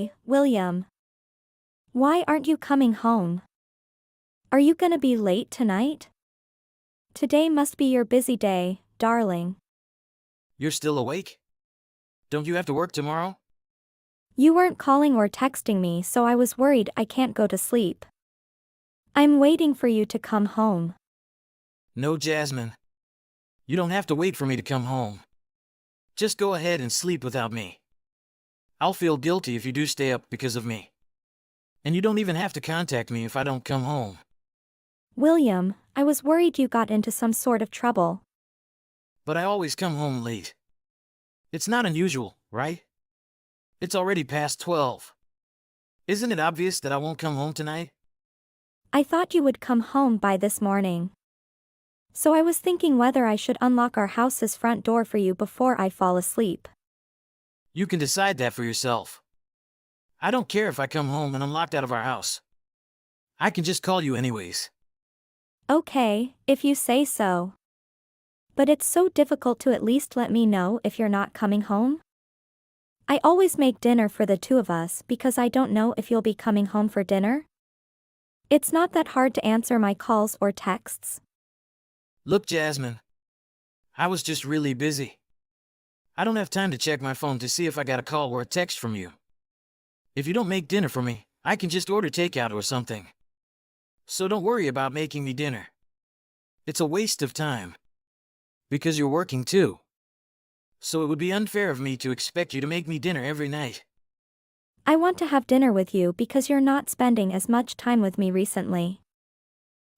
Hey, William. Why aren't you coming home? Are you gonna be late tonight? Today must be your busy day, darling. You're still awake? Don't you have to work tomorrow? You weren't calling or texting me, so I was worried I can't go to sleep. I'm waiting for you to come home. No, Jasmine. You don't have to wait for me to come home. Just go ahead and sleep without me. I'll feel guilty if you do stay up because of me. And you don't even have to contact me if I don't come home. William, I was worried you got into some sort of trouble. But I always come home late. It's not unusual, right? It's already past 12. Isn't it obvious that I won't come home tonight? I thought you would come home by this morning. So I was thinking whether I should unlock our house's front door for you before I fall asleep. You can decide that for yourself. I don't care if I come home and I'm locked out of our house. I can just call you anyways. Okay, if you say so. But it's so difficult to at least let me know if you're not coming home. I always make dinner for the two of us because I don't know if you'll be coming home for dinner. It's not that hard to answer my calls or texts. Look, Jasmine. I was just really busy. I don't have time to check my phone to see if I got a call or a text from you. If you don't make dinner for me, I can just order takeout or something. So don't worry about making me dinner. It's a waste of time. Because you're working too. So it would be unfair of me to expect you to make me dinner every night. I want to have dinner with you because you're not spending as much time with me recently.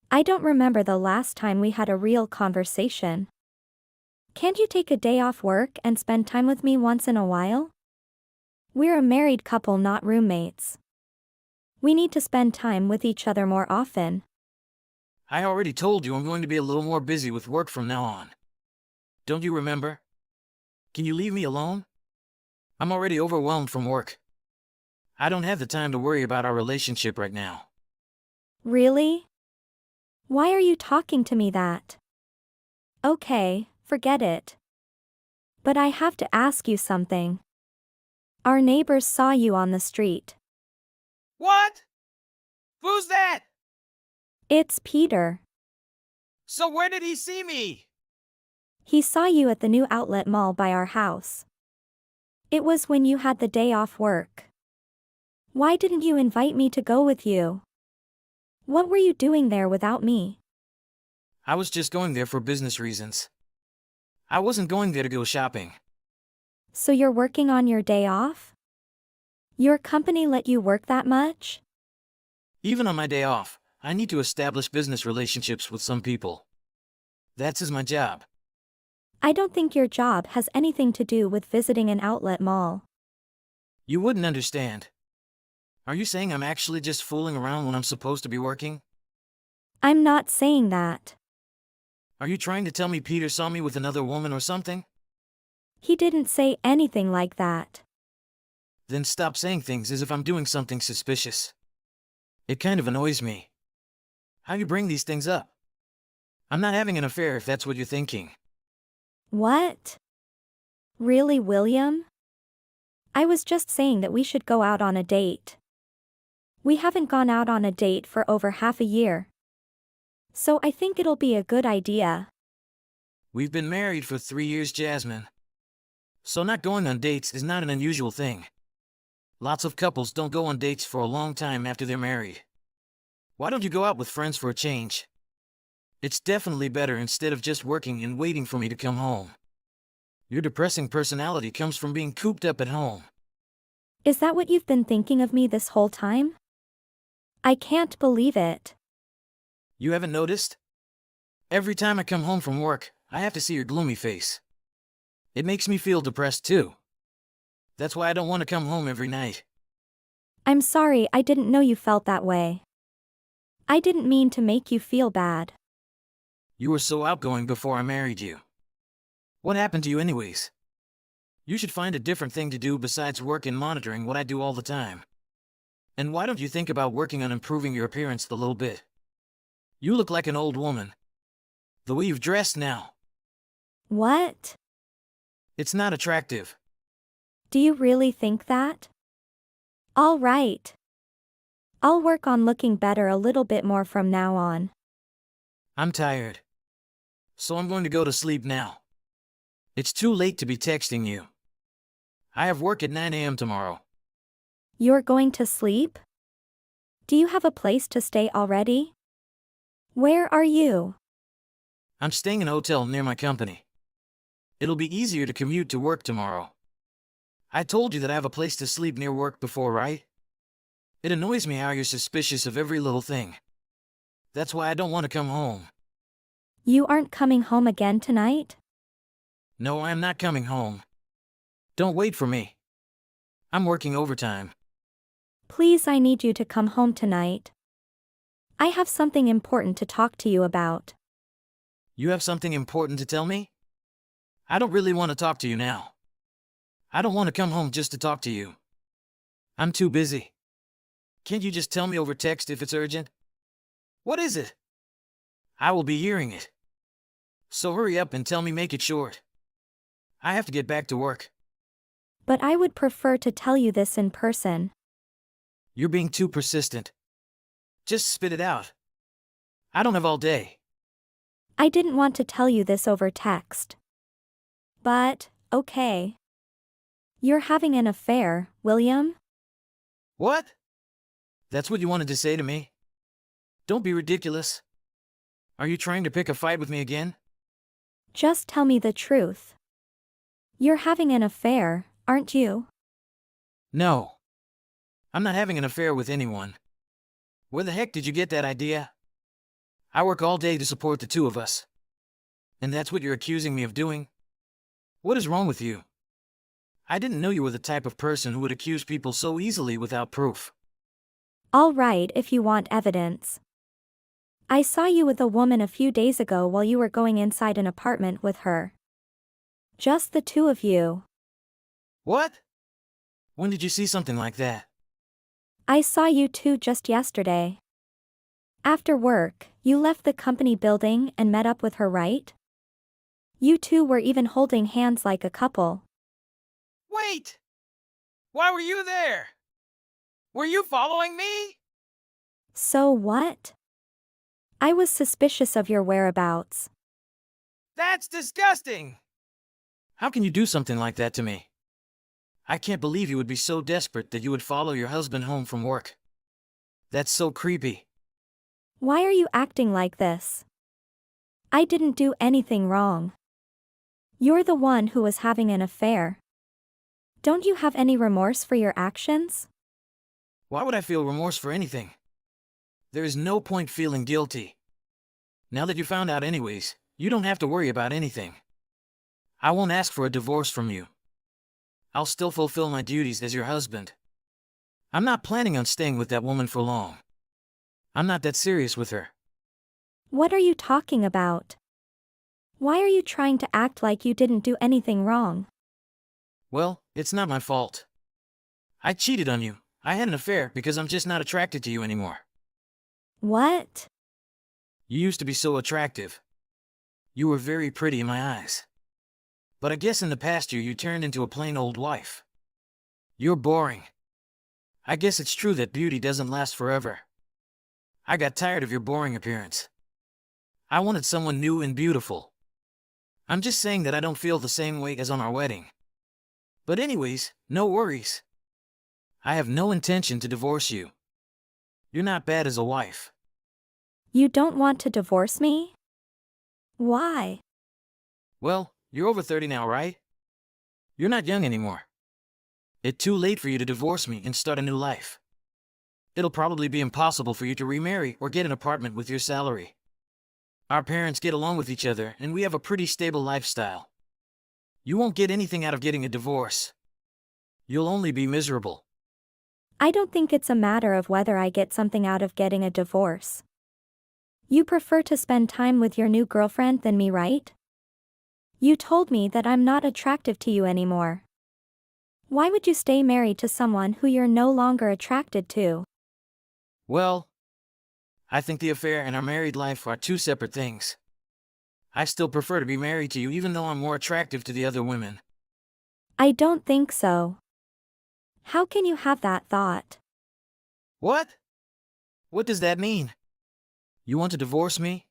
I don't remember the last time we had a real conversation. Can't you take a day off work and spend time with me once in a while? We're a married couple, not roommates. We need to spend time with each other more often. I already told you I'm going to be a little more busy with work from now on. Don't you remember? Can you leave me alone? I'm already overwhelmed from work. I don't have the time to worry about our relationship right now. Really? Why are you talking to me that? Okay, forget it. But I have to ask you something. Our neighbors saw you on the street. What? Who's that? It's Peter. So where did he see me? He saw you at the new outlet mall by our house. It was when you had the day off work. Why didn't you invite me to go with you? What were you doing there without me? I was just going there for business reasons. I wasn't going there to go shopping. So you're working on your day off? Your company let you work that much? Even on my day off, I need to establish business relationships with some people. That's my job. I don't think your job has anything to do with visiting an outlet mall. You wouldn't understand. Are you saying I'm actually just fooling around when I'm supposed to be working? I'm not saying that. Are you trying to tell me Peter saw me with another woman or something? He didn't say anything like that. Then stop saying things as if I'm doing something suspicious. It kind of annoys me. How you bring these things up? I'm not having an affair if that's what you're thinking. What? Really, William? I was just saying that we should go out on a date. We haven't gone out on a date for over half a year. So I think it'll be a good idea. We've been married for 3 years, Jasmine. So not going on dates is not an unusual thing. Lots of couples don't go on dates for a long time after they're married. Why don't you go out with friends for a change? It's definitely better instead of just working and waiting for me to come home. Your depressing personality comes from being cooped up at home. Is that what you've been thinking of me this whole time? I can't believe it. You haven't noticed? Every time I come home from work, I have to see your gloomy face. It makes me feel depressed too. That's why I don't want to come home every night. I'm sorry, I didn't know you felt that way. I didn't mean to make you feel bad. You were so outgoing before I married you. What happened to you anyways? You should find a different thing to do besides work and monitoring what I do all the time. And why don't you think about working on improving your appearance a little bit? You look like an old woman. The way you've dressed now. What? It's not attractive. Do you really think that? All right. I'll work on looking better a little bit more from now on. I'm tired. So I'm going to go to sleep now. It's too late to be texting you. I have work at 9 a.m. tomorrow. You're going to sleep? Do you have a place to stay already? Where are you? I'm staying in a hotel near my company. It'll be easier to commute to work tomorrow. I told you that I have a place to sleep near work before, right? It annoys me how you're suspicious of every little thing. That's why I don't want to come home. You aren't coming home again tonight? No, I'm not coming home. Don't wait for me. I'm working overtime. Please, I need you to come home tonight. I have something important to talk to you about. You have something important to tell me? I don't really want to talk to you now. I don't want to come home just to talk to you. I'm too busy. Can't you just tell me over text if it's urgent? What is it? I will be hearing it. So hurry up and tell me, make it short. I have to get back to work. But I would prefer to tell you this in person. You're being too persistent. Just spit it out. I don't have all day. I didn't want to tell you this over text. But, okay. You're having an affair, William? What? That's what you wanted to say to me? Don't be ridiculous. Are you trying to pick a fight with me again? Just tell me the truth. You're having an affair, aren't you? No. I'm not having an affair with anyone. Where the heck did you get that idea? I work all day to support the two of us. And that's what you're accusing me of doing? What is wrong with you? I didn't know you were the type of person who would accuse people so easily without proof. All right, if you want evidence. I saw you with a woman a few days ago while you were going inside an apartment with her. Just the two of you. What? When did you see something like that? I saw you two just yesterday. After work, you left the company building and met up with her, right? You two were even holding hands like a couple. Wait! Why were you there? Were you following me? So what? I was suspicious of your whereabouts. That's disgusting! How can you do something like that to me? I can't believe you would be so desperate that you would follow your husband home from work. That's so creepy. Why are you acting like this? I didn't do anything wrong. You're the one who was having an affair. Don't you have any remorse for your actions? Why would I feel remorse for anything? There is no point feeling guilty. Now that you found out anyways, you don't have to worry about anything. I won't ask for a divorce from you. I'll still fulfill my duties as your husband. I'm not planning on staying with that woman for long. I'm not that serious with her. What are you talking about? Why are you trying to act like you didn't do anything wrong? Well, it's not my fault. I cheated on you. I had an affair because I'm just not attracted to you anymore. What? You used to be so attractive. You were very pretty in my eyes. But I guess in the past year you turned into a plain old wife. You're boring. I guess it's true that beauty doesn't last forever. I got tired of your boring appearance. I wanted someone new and beautiful. I'm just saying that I don't feel the same way as on our wedding. But anyways, no worries. I have no intention to divorce you. You're not bad as a wife. You don't want to divorce me? Why? Well, you're over 30 now, right? You're not young anymore. It's too late for you to divorce me and start a new life. It'll probably be impossible for you to remarry or get an apartment with your salary. Our parents get along with each other and we have a pretty stable lifestyle. You won't get anything out of getting a divorce. You'll only be miserable. I don't think it's a matter of whether I get something out of getting a divorce. You prefer to spend time with your new girlfriend than me, right? You told me that I'm not attractive to you anymore. Why would you stay married to someone who you're no longer attracted to? Well, I think the affair and our married life are two separate things. I still prefer to be married to you even though I'm more attractive to the other women. I don't think so. How can you have that thought? What? What does that mean? You want to divorce me?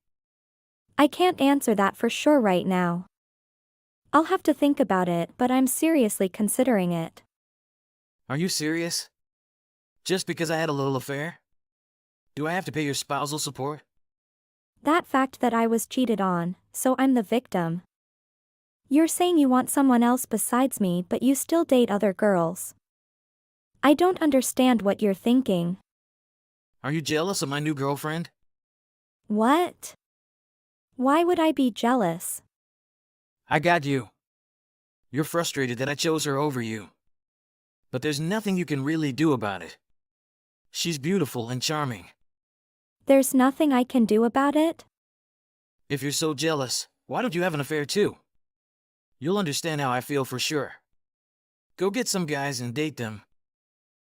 I can't answer that for sure right now. I'll have to think about it, but I'm seriously considering it. Are you serious? Just because I had a little affair? Do I have to pay your spousal support? That fact that I was cheated on, so I'm the victim. You're saying you want someone else besides me, but you still date other girls. I don't understand what you're thinking. Are you jealous of my new girlfriend? What? Why would I be jealous? I got you. You're frustrated that I chose her over you. But there's nothing you can really do about it. She's beautiful and charming. There's nothing I can do about it? If you're so jealous, why don't you have an affair too? You'll understand how I feel for sure. Go get some guys and date them.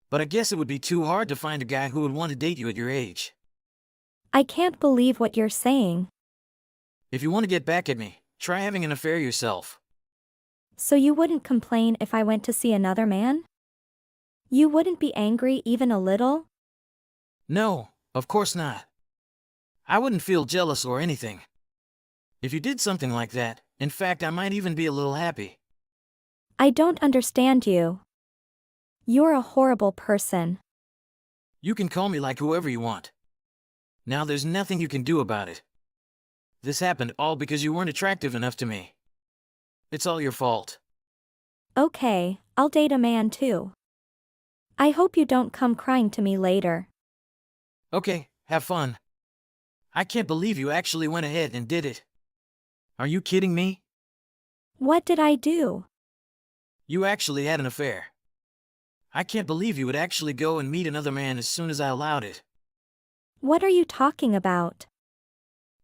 But I guess it would be too hard to find a guy who would want to date you at your age. I can't believe what you're saying. If you want to get back at me, try having an affair yourself. So you wouldn't complain if I went to see another man? You wouldn't be angry even a little? No, of course not. I wouldn't feel jealous or anything. If you did something like that, in fact, I might even be a little happy. I don't understand you. You're a horrible person. You can call me like whoever you want. Now there's nothing you can do about it. This happened all because you weren't attractive enough to me. It's all your fault. Okay, I'll date a man too. I hope you don't come crying to me later. Okay, have fun. I can't believe you actually went ahead and did it. Are you kidding me? What did I do? You actually had an affair. I can't believe you would actually go and meet another man as soon as I allowed it. What are you talking about?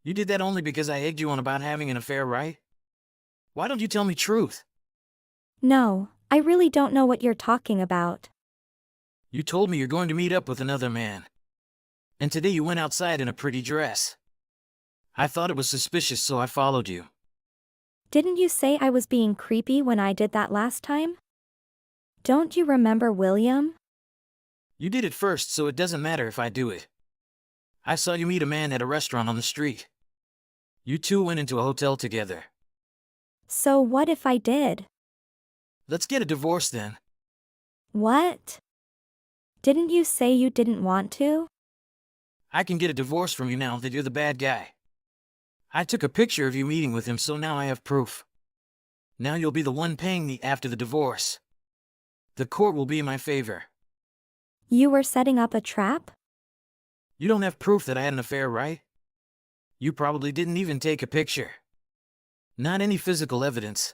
You did that only because I egged you on about having an affair, right? Why don't you tell me truth? No, I really don't know what you're talking about. You told me you're going to meet up with another man. And today you went outside in a pretty dress. I thought it was suspicious, so I followed you. Didn't you say I was being creepy when I did that last time? Don't you remember, William? You did it first, so it doesn't matter if I do it. I saw you meet a man at a restaurant on the street. You two went into a hotel together. So what if I did? Let's get a divorce then. What? Didn't you say you didn't want to? I can get a divorce from you now that you're the bad guy. I took a picture of you meeting with him, so now I have proof. Now you'll be the one paying me after the divorce. The court will be in my favor. You were setting up a trap? You don't have proof that I had an affair, right? You probably didn't even take a picture. Not any physical evidence.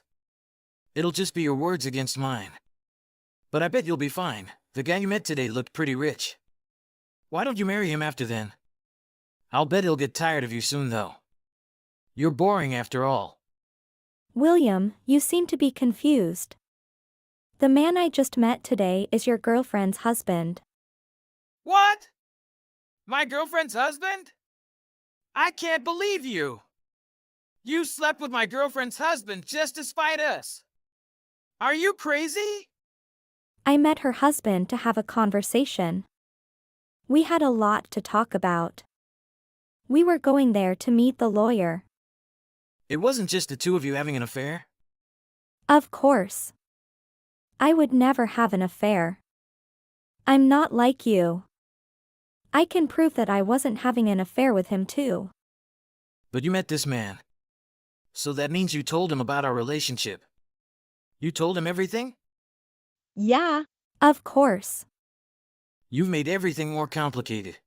It'll just be your words against mine. But I bet you'll be fine. The guy you met today looked pretty rich. Why don't you marry him after then? I'll bet he'll get tired of you soon, though. You're boring after all. William, you seem to be confused. The man I just met today is your girlfriend's husband. What? My girlfriend's husband? I can't believe you! You slept with my girlfriend's husband just to spite us! Are you crazy? I met her husband to have a conversation. We had a lot to talk about. We were going there to meet the lawyer. It wasn't just the two of you having an affair? Of course. I would never have an affair. I'm not like you. I can prove that I wasn't having an affair with him too. But you met this man. So that means you told him about our relationship. You told him everything? Yeah. Of course. You've made everything more complicated.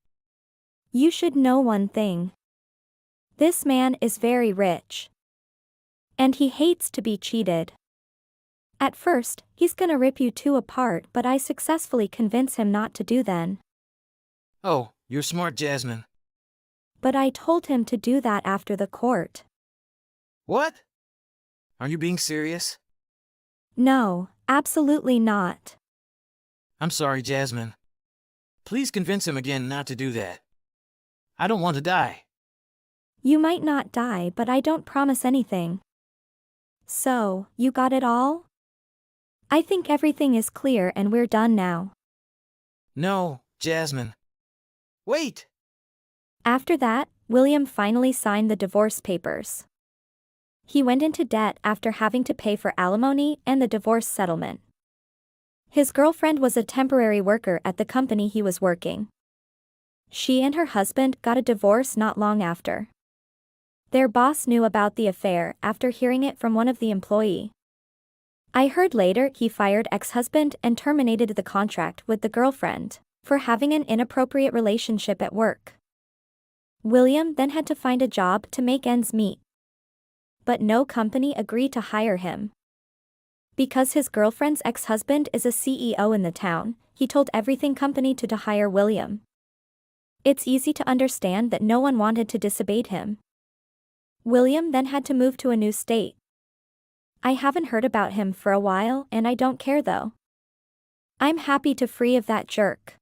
You should know one thing. This man is very rich. And he hates to be cheated. At first, he's gonna rip you two apart, but I successfully convince him not to do then. Oh, you're smart, Jasmine. But I told him to do that after the court. What? Are you being serious? No, absolutely not. I'm sorry, Jasmine. Please convince him again not to do that. I don't want to die. You might not die, but I don't promise anything. So, you got it all? I think everything is clear and we're done now. No, Jasmine. Wait! After that, William finally signed the divorce papers. He went into debt after having to pay for alimony and the divorce settlement. His girlfriend was a temporary worker at the company he was working. She and her husband got a divorce not long after. Their boss knew about the affair after hearing it from one of the employees. I heard later he fired ex-husband and terminated the contract with the girlfriend for having an inappropriate relationship at work. William then had to find a job to make ends meet. But no company agreed to hire him. Because his girlfriend's ex-husband is a CEO in the town, he told everything company to hire William. It's easy to understand that no one wanted to disobey him. William then had to move to a new state. I haven't heard about him for a while and I don't care though. I'm happy to free of that jerk.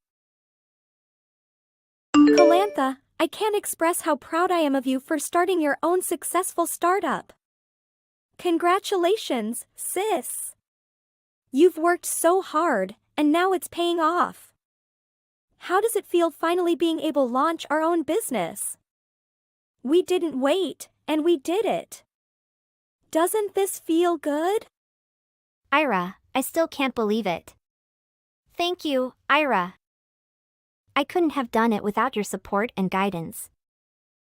Calantha, I can't express how proud I am of you for starting your own successful startup. Congratulations, sis. You've worked so hard, and now it's paying off. How does it feel finally being able to launch our own business? We didn't wait, and we did it. Doesn't this feel good? Ira, I still can't believe it. Thank you, Ira. I couldn't have done it without your support and guidance.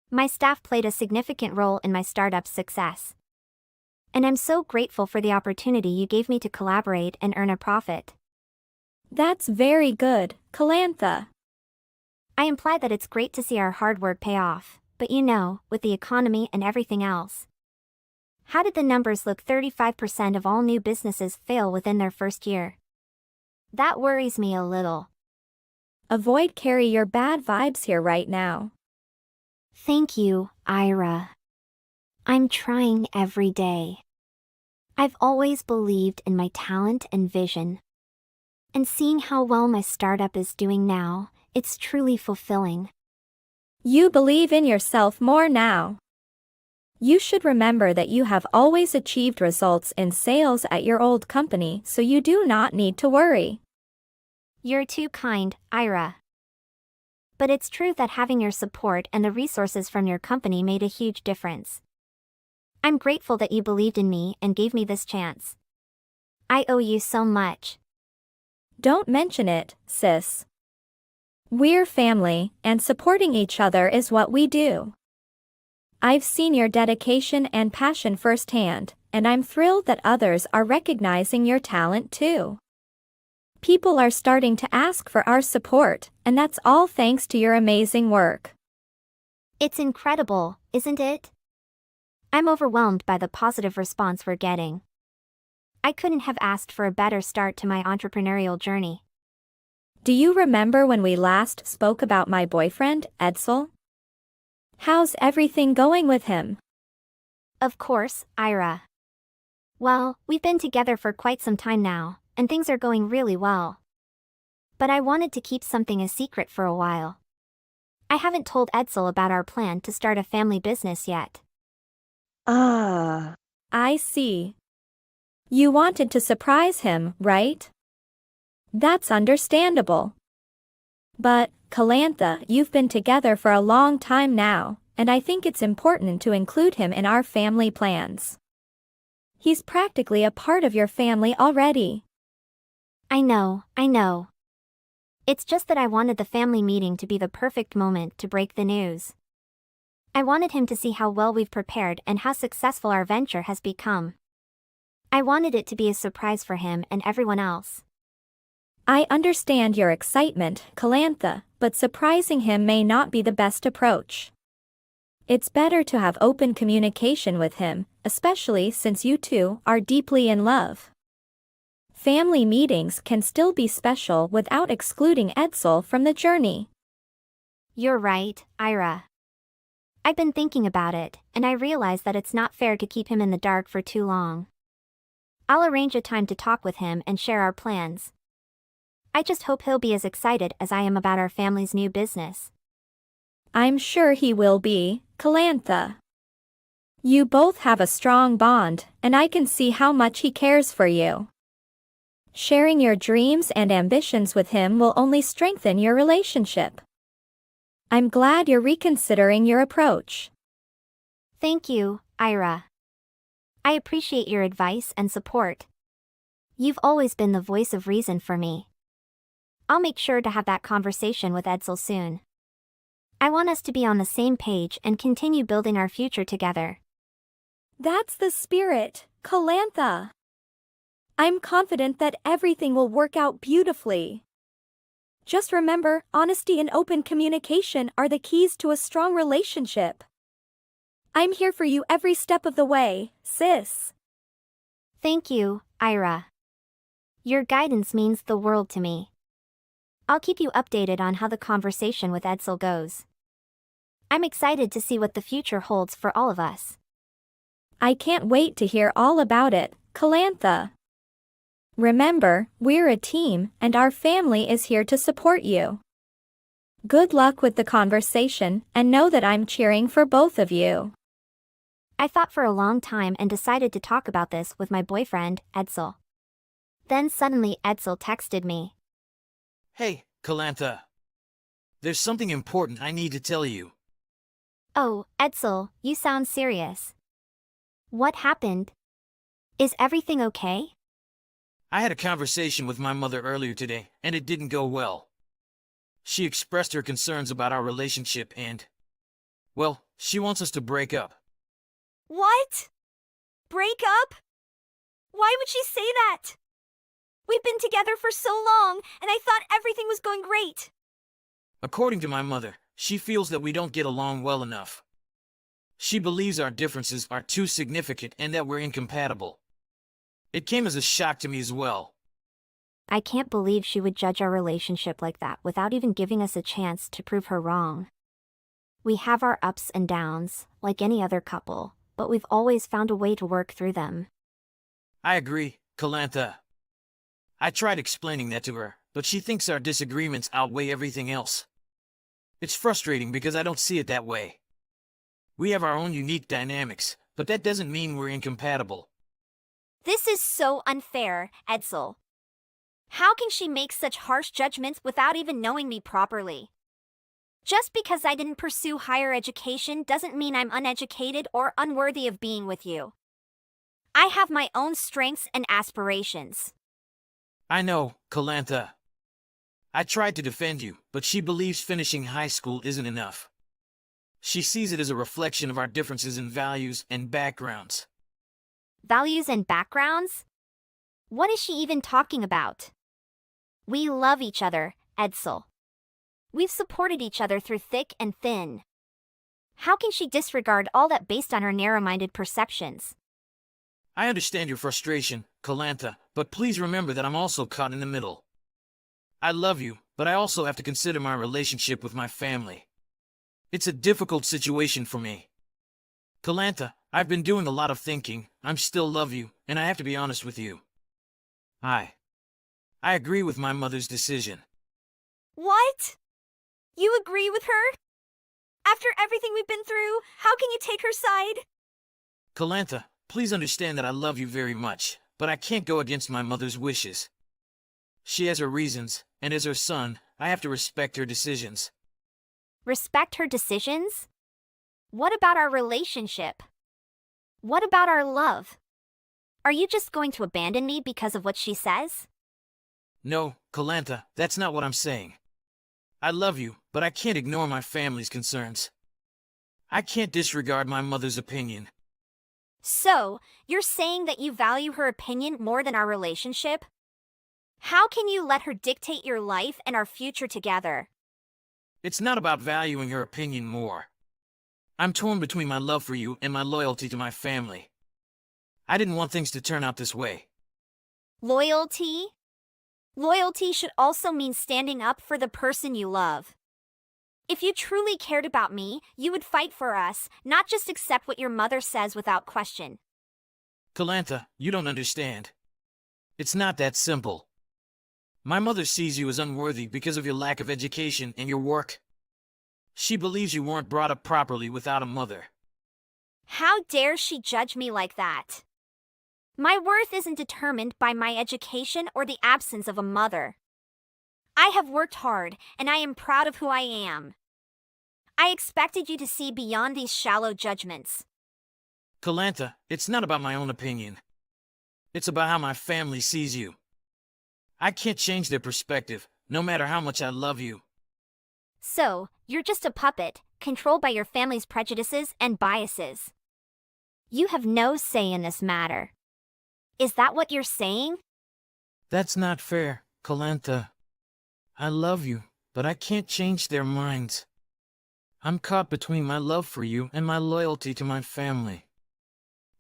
My staff played a significant role in my startup's success. And I'm so grateful for the opportunity you gave me to collaborate and earn a profit. That's very good, Calantha. I implied that it's great to see our hard work pay off, but with the economy and everything else. How did the numbers look? 35% of all new businesses fail within their first year. That worries me a little. Avoid carry your bad vibes here right now. Thank you, Ira. I'm trying every day. I've always believed in my talent and vision. And seeing how well my startup is doing now, it's truly fulfilling. You believe in yourself more now. You should remember that you have always achieved results in sales at your old company, so you do not need to worry. You're too kind, Ira. But it's true that having your support and the resources from your company made a huge difference. I'm grateful that you believed in me and gave me this chance. I owe you so much. Don't mention it, sis. We're family, and supporting each other is what we do. I've seen your dedication and passion firsthand, and I'm thrilled that others are recognizing your talent too. People are starting to ask for our support, and that's all thanks to your amazing work. It's incredible, isn't it? I'm overwhelmed by the positive response we're getting. I couldn't have asked for a better start to my entrepreneurial journey. Do you remember when we last spoke about my boyfriend, Edsel? How's everything going with him? Of course, Ira. Well, we've been together for quite some time now, and things are going really well. But I wanted to keep something a secret for a while. I haven't told Edsel about our plan to start a family business yet. Ah, I see. You wanted to surprise him, right? That's understandable. But, Calantha, you've been together for a long time now, and I think it's important to include him in our family plans. He's practically a part of your family already. I know. It's just that I wanted the family meeting to be the perfect moment to break the news. I wanted him to see how well we've prepared and how successful our venture has become. I wanted it to be a surprise for him and everyone else. I understand your excitement, Calantha, but surprising him may not be the best approach. It's better to have open communication with him, especially since you two are deeply in love. Family meetings can still be special without excluding Edsel from the journey. You're right, Ira. I've been thinking about it, and I realize that it's not fair to keep him in the dark for too long. I'll arrange a time to talk with him and share our plans. I just hope he'll be as excited as I am about our family's new business. I'm sure he will be, Calantha. You both have a strong bond, and I can see how much he cares for you. Sharing your dreams and ambitions with him will only strengthen your relationship. I'm glad you're reconsidering your approach. Thank you, Ira. I appreciate your advice and support. You've always been the voice of reason for me. I'll make sure to have that conversation with Edsel soon. I want us to be on the same page and continue building our future together. That's the spirit, Calantha. I'm confident that everything will work out beautifully. Just remember, honesty and open communication are the keys to a strong relationship. I'm here for you every step of the way, sis. Thank you, Ira. Your guidance means the world to me. I'll keep you updated on how the conversation with Edsel goes. I'm excited to see what the future holds for all of us. I can't wait to hear all about it, Calantha. Remember, we're a team, and our family is here to support you. Good luck with the conversation, and know that I'm cheering for both of you. I thought for a long time and decided to talk about this with my boyfriend, Edsel. Then suddenly Edsel texted me. Hey, Calantha. There's something important I need to tell you. Oh, Edsel, you sound serious. What happened? Is everything okay? I had a conversation with my mother earlier today, and it didn't go well. She expressed her concerns about our relationship and, well, she wants us to break up. What? Break up? Why would she say that? We've been together for so long, and I thought everything was going great. According to my mother, she feels that we don't get along well enough. She believes our differences are too significant and that we're incompatible. It came as a shock to me as well. I can't believe she would judge our relationship like that without even giving us a chance to prove her wrong. We have our ups and downs, like any other couple, but we've always found a way to work through them. I agree, Calantha. I tried explaining that to her, but she thinks our disagreements outweigh everything else. It's frustrating because I don't see it that way. We have our own unique dynamics, but that doesn't mean we're incompatible. This is so unfair, Edsel. How can she make such harsh judgments without even knowing me properly? Just because I didn't pursue higher education doesn't mean I'm uneducated or unworthy of being with you. I have my own strengths and aspirations. I know, Calantha. I tried to defend you, but she believes finishing high school isn't enough. She sees it as a reflection of our differences in values and backgrounds. Values and backgrounds? What is she even talking about? We love each other, Edsel. We've supported each other through thick and thin. How can she disregard all that based on her narrow-minded perceptions? I understand your frustration, Calantha, but please remember that I'm also caught in the middle. I love you, but I also have to consider my relationship with my family. It's a difficult situation for me. Calantha, I've been doing a lot of thinking, I still love you, and I have to be honest with you. I agree with my mother's decision. What? You agree with her? After everything we've been through, how can you take her side? Calantha, please understand that I love you very much, but I can't go against my mother's wishes. She has her reasons, and as her son, I have to respect her decisions. Respect her decisions? What about our relationship? What about our love? Are you just going to abandon me because of what she says? No, Calantha, that's not what I'm saying. I love you, but I can't ignore my family's concerns. I can't disregard my mother's opinion. So, you're saying that you value her opinion more than our relationship? How can you let her dictate your life and our future together? It's not about valuing her opinion more. I'm torn between my love for you and my loyalty to my family. I didn't want things to turn out this way. Loyalty? Loyalty should also mean standing up for the person you love. If you truly cared about me, you would fight for us, not just accept what your mother says without question. Calantha, you don't understand. It's not that simple. My mother sees you as unworthy because of your lack of education and your work. She believes you weren't brought up properly without a mother. How dare she judge me like that? My worth isn't determined by my education or the absence of a mother. I have worked hard, and I am proud of who I am. I expected you to see beyond these shallow judgments. Kalantha, it's not about my own opinion. It's about how my family sees you. I can't change their perspective, no matter how much I love you. So, you're just a puppet, controlled by your family's prejudices and biases. You have no say in this matter. Is that what you're saying? That's not fair, Kalantha. I love you, but I can't change their minds. I'm caught between my love for you and my loyalty to my family.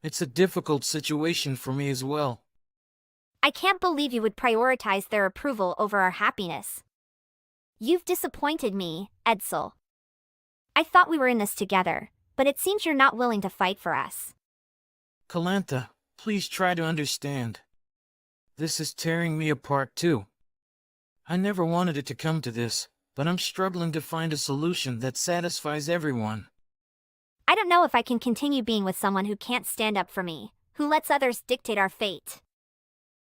It's a difficult situation for me as well. I can't believe you would prioritize their approval over our happiness. You've disappointed me, Edsel. I thought we were in this together, but it seems you're not willing to fight for us. Kalantha, please try to understand. This is tearing me apart too. I never wanted it to come to this, but I'm struggling to find a solution that satisfies everyone. I don't know if I can continue being with someone who can't stand up for me, who lets others dictate our fate.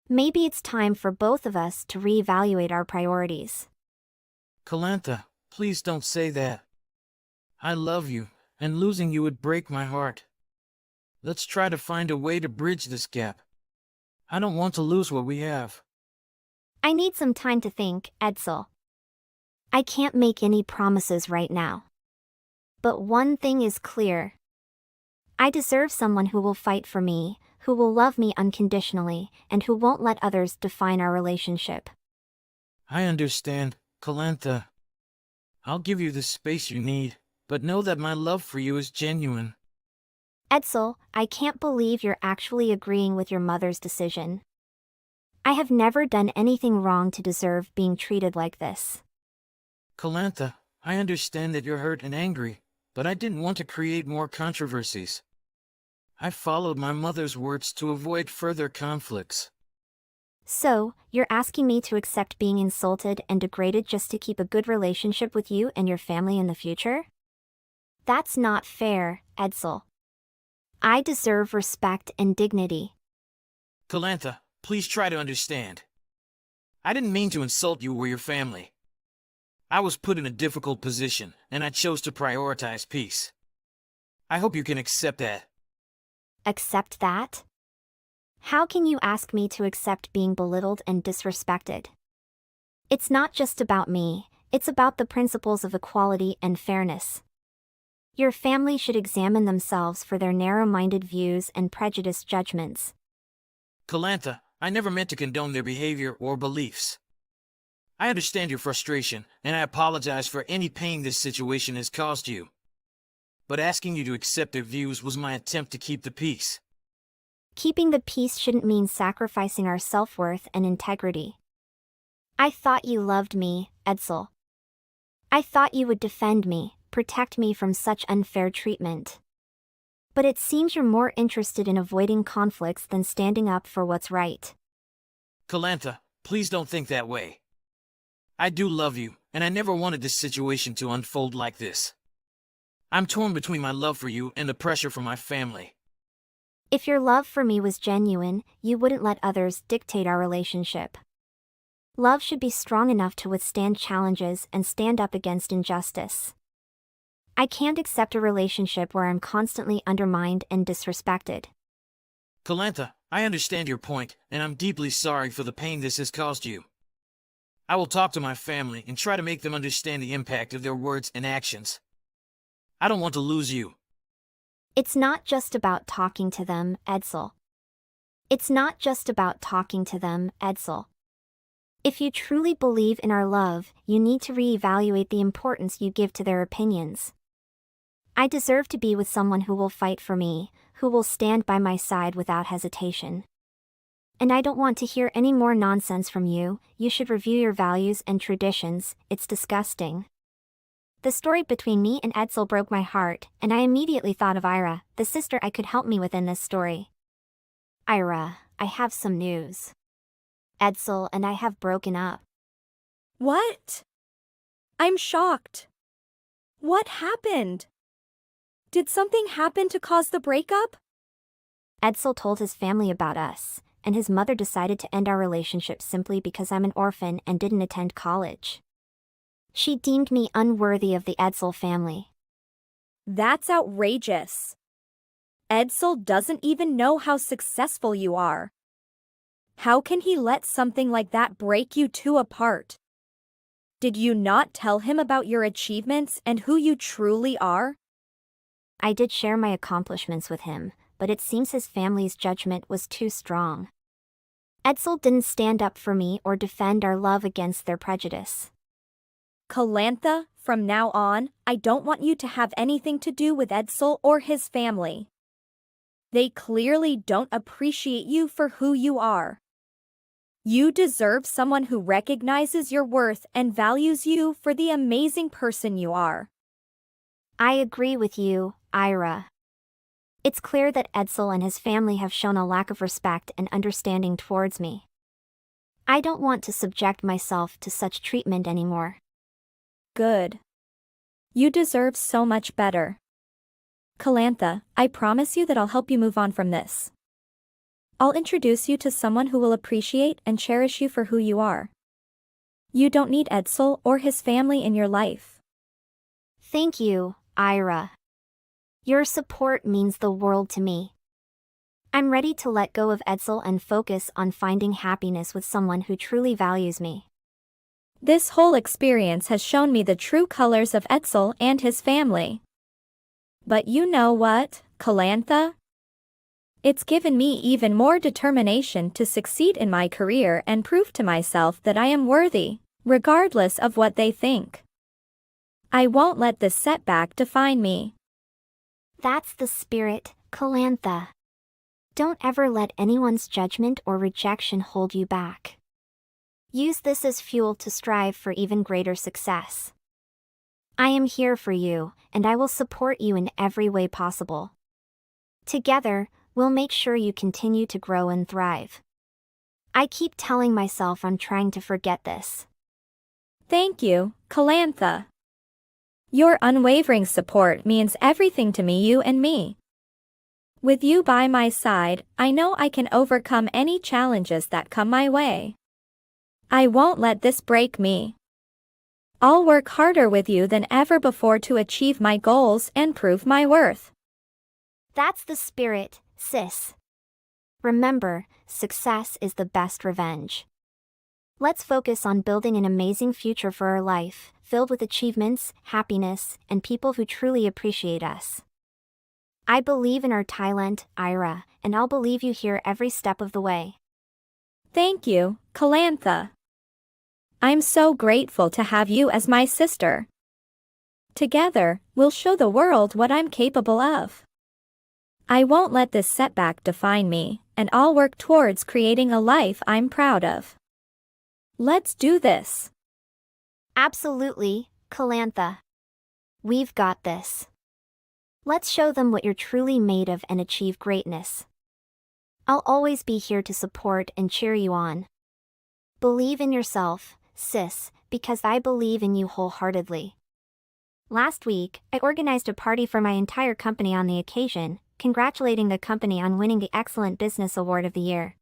Maybe it's time for both of us to reevaluate our priorities. Kalantha, please don't say that. I love you, and losing you would break my heart. Let's try to find a way to bridge this gap. I don't want to lose what we have. I need some time to think, Edsel. I can't make any promises right now. But one thing is clear. I deserve someone who will fight for me, who will love me unconditionally, and who won't let others define our relationship. I understand, Kalantha. I'll give you the space you need, but know that my love for you is genuine. Edsel, I can't believe you're actually agreeing with your mother's decision. I have never done anything wrong to deserve being treated like this. Kalantha, I understand that you're hurt and angry, but I didn't want to create more controversies. I followed my mother's words to avoid further conflicts. So, you're asking me to accept being insulted and degraded just to keep a good relationship with you and your family in the future? That's not fair, Edsel. I deserve respect and dignity. Kalantha, please try to understand. I didn't mean to insult you or your family. I was put in a difficult position, and I chose to prioritize peace. I hope you can accept that. Accept that? How can you ask me to accept being belittled and disrespected? It's not just about me, it's about the principles of equality and fairness. Your family should examine themselves for their narrow-minded views and prejudiced judgments. Kalantha, I never meant to condone their behavior or beliefs. I understand your frustration, and I apologize for any pain this situation has caused you. But asking you to accept their views was my attempt to keep the peace. Keeping the peace shouldn't mean sacrificing our self-worth and integrity. I thought you loved me, Edsel. I thought you would defend me, protect me from such unfair treatment. But it seems you're more interested in avoiding conflicts than standing up for what's right. Kalantha, please don't think that way. I do love you, and I never wanted this situation to unfold like this. I'm torn between my love for you and the pressure from my family. If your love for me was genuine, you wouldn't let others dictate our relationship. Love should be strong enough to withstand challenges and stand up against injustice. I can't accept a relationship where I'm constantly undermined and disrespected. Kalantha, I understand your point, and I'm deeply sorry for the pain this has caused you. I will talk to my family and try to make them understand the impact of their words and actions. I don't want to lose you. It's not just about talking to them, Edsel. It's not just about talking to them, Edsel. If you truly believe in our love, you need to reevaluate the importance you give to their opinions. I deserve to be with someone who will fight for me, who will stand by my side without hesitation. And I don't want to hear any more nonsense from you. You should review your values and traditions. It's disgusting. The story between me and Edsel broke my heart, and I immediately thought of Ira, the sister I could help me within this story. Ira, I have some news. Edsel and I have broken up. What? I'm shocked. What happened? Did something happen to cause the breakup? Edsel told his family about us, and his mother decided to end our relationship simply because I'm an orphan and didn't attend college. She deemed me unworthy of the Edsel family. That's outrageous. Edsel doesn't even know how successful you are. How can he let something like that break you two apart? Did you not tell him about your achievements and who you truly are? I did share my accomplishments with him, but it seems his family's judgment was too strong. Edsel didn't stand up for me or defend our love against their prejudice. Calantha, from now on, I don't want you to have anything to do with Edsel or his family. They clearly don't appreciate you for who you are. You deserve someone who recognizes your worth and values you for the amazing person you are. I agree with you, Ira. It's clear that Edsel and his family have shown a lack of respect and understanding towards me. I don't want to subject myself to such treatment anymore. Good. You deserve so much better. Calantha, I promise you that I'll help you move on from this. I'll introduce you to someone who will appreciate and cherish you for who you are. You don't need Edsel or his family in your life. Thank you, Ira. Your support means the world to me. I'm ready to let go of Edsel and focus on finding happiness with someone who truly values me. This whole experience has shown me the true colors of Edsel and his family. But you know what, Calantha? It's given me even more determination to succeed in my career and prove to myself that I am worthy, regardless of what they think. I won't let this setback define me. That's the spirit, Calantha. Don't ever let anyone's judgment or rejection hold you back. Use this as fuel to strive for even greater success. I am here for you, and I will support you in every way possible. Together, we'll make sure you continue to grow and thrive. I keep telling myself I'm trying to forget this. Thank you, Calantha. Your unwavering support means everything to me, you and me. With you by my side, I know I can overcome any challenges that come my way. I won't let this break me. I'll work harder with you than ever before to achieve my goals and prove my worth. That's the spirit, sis. Remember, success is the best revenge. Let's focus on building an amazing future for our life, filled with achievements, happiness, and people who truly appreciate us. I believe in our talent, Ira, and I'll believe you here every step of the way. Thank you, Calantha. I'm so grateful to have you as my sister. Together, we'll show the world what I'm capable of. I won't let this setback define me, and I'll work towards creating a life I'm proud of. Let's do this. Absolutely, Calantha. We've got this. Let's show them what you're truly made of and achieve greatness. I'll always be here to support and cheer you on. Believe in yourself, sis, because I believe in you wholeheartedly. Last week, I organized a party for my entire company on the occasion, congratulating the company on winning the Excellent Business Award of the Year.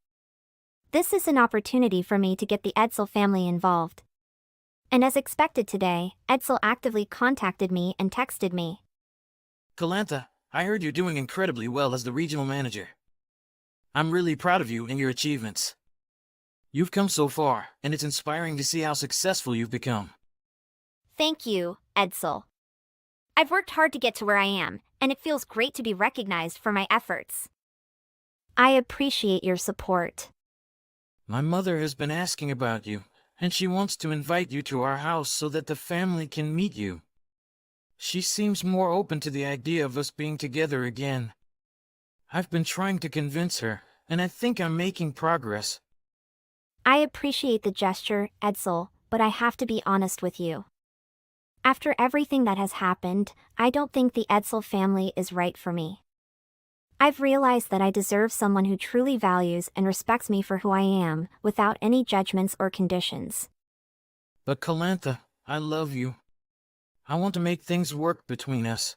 This is an opportunity for me to get the Edsel family involved. And as expected today, Edsel actively contacted me and texted me. Calantha, I heard you're doing incredibly well as the regional manager. I'm really proud of you and your achievements. You've come so far, and it's inspiring to see how successful you've become. Thank you, Edsel. I've worked hard to get to where I am, and it feels great to be recognized for my efforts. I appreciate your support. My mother has been asking about you, and she wants to invite you to our house so that the family can meet you. She seems more open to the idea of us being together again. I've been trying to convince her, and I think I'm making progress. I appreciate the gesture, Edsel, but I have to be honest with you. After everything that has happened, I don't think the Edsel family is right for me. I've realized that I deserve someone who truly values and respects me for who I am, without any judgments or conditions. But Calantha, I love you. I want to make things work between us.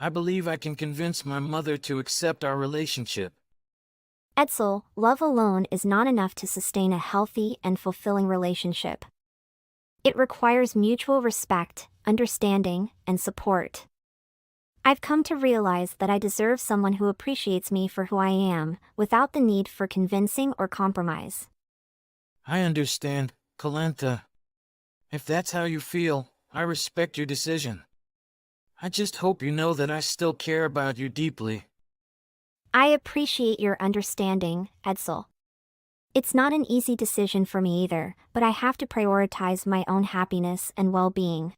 I believe I can convince my mother to accept our relationship. Edsel, love alone is not enough to sustain a healthy and fulfilling relationship. It requires mutual respect, understanding, and support. I've come to realize that I deserve someone who appreciates me for who I am, without the need for convincing or compromise. I understand, Kalantha. If that's how you feel, I respect your decision. I just hope you know that I still care about you deeply. I appreciate your understanding, Edsel. It's not an easy decision for me either, but I have to prioritize my own happiness and well-being.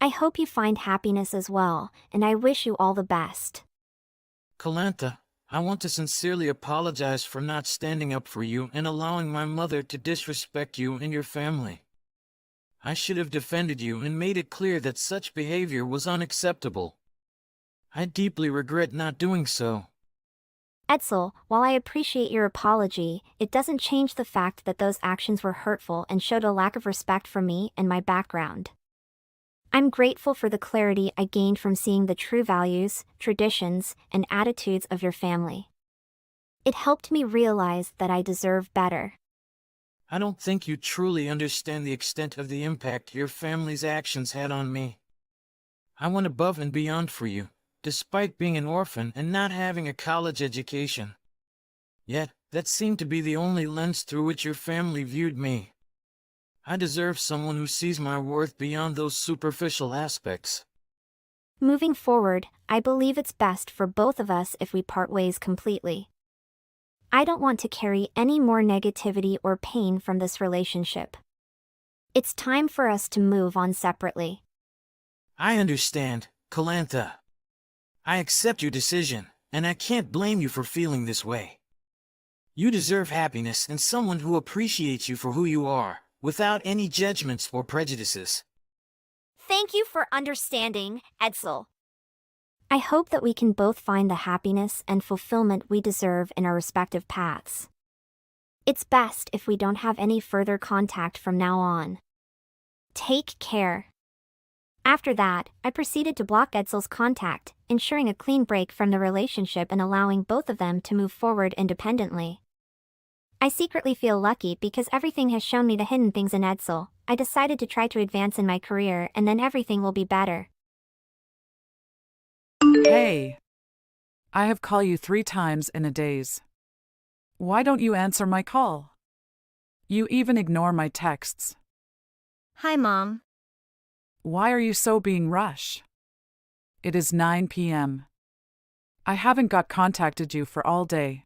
I hope you find happiness as well, and I wish you all the best. Kalantha, I want to sincerely apologize for not standing up for you and allowing my mother to disrespect you and your family. I should have defended you and made it clear that such behavior was unacceptable. I deeply regret not doing so. Edsel, while I appreciate your apology, it doesn't change the fact that those actions were hurtful and showed a lack of respect for me and my background. I'm grateful for the clarity I gained from seeing the true values, traditions, and attitudes of your family. It helped me realize that I deserve better. I don't think you truly understand the extent of the impact your family's actions had on me. I went above and beyond for you, despite being an orphan and not having a college education. Yet, that seemed to be the only lens through which your family viewed me. I deserve someone who sees my worth beyond those superficial aspects. Moving forward, I believe it's best for both of us if we part ways completely. I don't want to carry any more negativity or pain from this relationship. It's time for us to move on separately. I understand, Kalantha. I accept your decision, and I can't blame you for feeling this way. You deserve happiness and someone who appreciates you for who you are, without any judgments or prejudices. Thank you for understanding, Edsel. I hope that we can both find the happiness and fulfillment we deserve in our respective paths. It's best if we don't have any further contact from now on. Take care. After that, I proceeded to block Edsel's contact, ensuring a clean break from the relationship and allowing both of them to move forward independently. I secretly feel lucky because everything has shown me the hidden things in Edsel. I decided to try to advance in my career and then everything will be better. Hey. I have called you 3 times in a days. Why don't you answer my call? You even ignore my texts. Hi, Mom. Why are you so being rushed? It is 9 p.m. I haven't got contacted you for all day.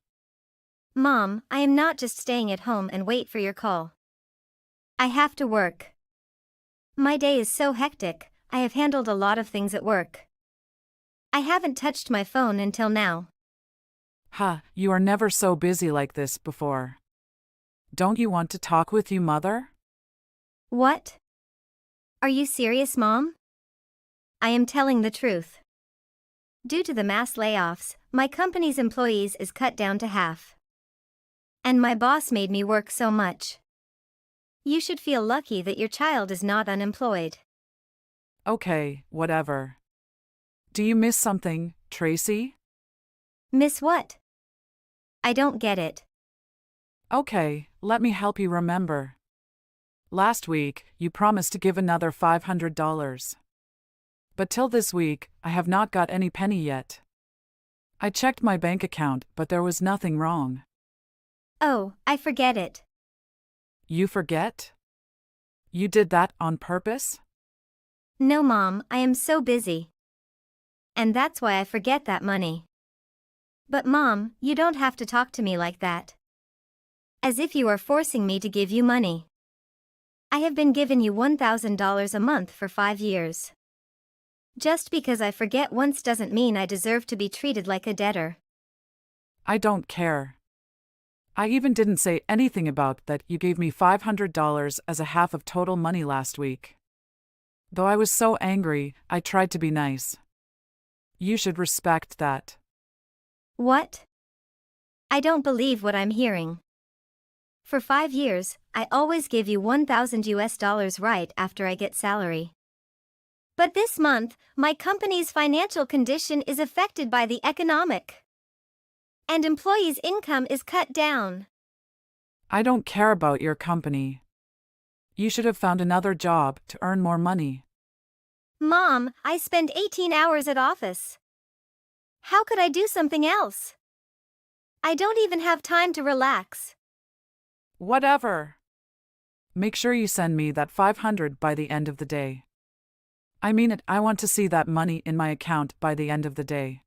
Mom, I am not just staying at home and wait for your call. I have to work. My day is so hectic, I have handled a lot of things at work. I haven't touched my phone until now. You are never so busy like this before. Don't you want to talk with your mother? What? Are you serious, Mom? I am telling the truth. Due to the mass layoffs, my company's employees is cut down to half. And my boss made me work so much. You should feel lucky that your child is not unemployed. Okay, whatever. Do you miss something, Tracy? Miss what? I don't get it. Okay, let me help you remember. Last week, you promised to give another $500. But till this week, I have not got any penny yet. I checked my bank account, but there was nothing wrong. Oh, I forget it. You forget? You did that on purpose? No, Mom, I am so busy. And that's why I forget that money. But Mom, you don't have to talk to me like that. As if you are forcing me to give you money. I have been giving you $1,000 a month for 5 years. Just because I forget once doesn't mean I deserve to be treated like a debtor. I don't care. I even didn't say anything about that you gave me $500 as a half of total money last week. Though I was so angry, I tried to be nice. You should respect that. What? I don't believe what I'm hearing. For 5 years, I always give you $1,000 right after I get salary. But this month, my company's financial condition is affected by the economic, and employees' income is cut down. I don't care about your company. You should have found another job to earn more money. Mom, I spend 18 hours at office. How could I do something else? I don't even have time to relax. Whatever. Make sure you send me that 500 by the end of the day. I mean it, I want to see that money in my account by the end of the day.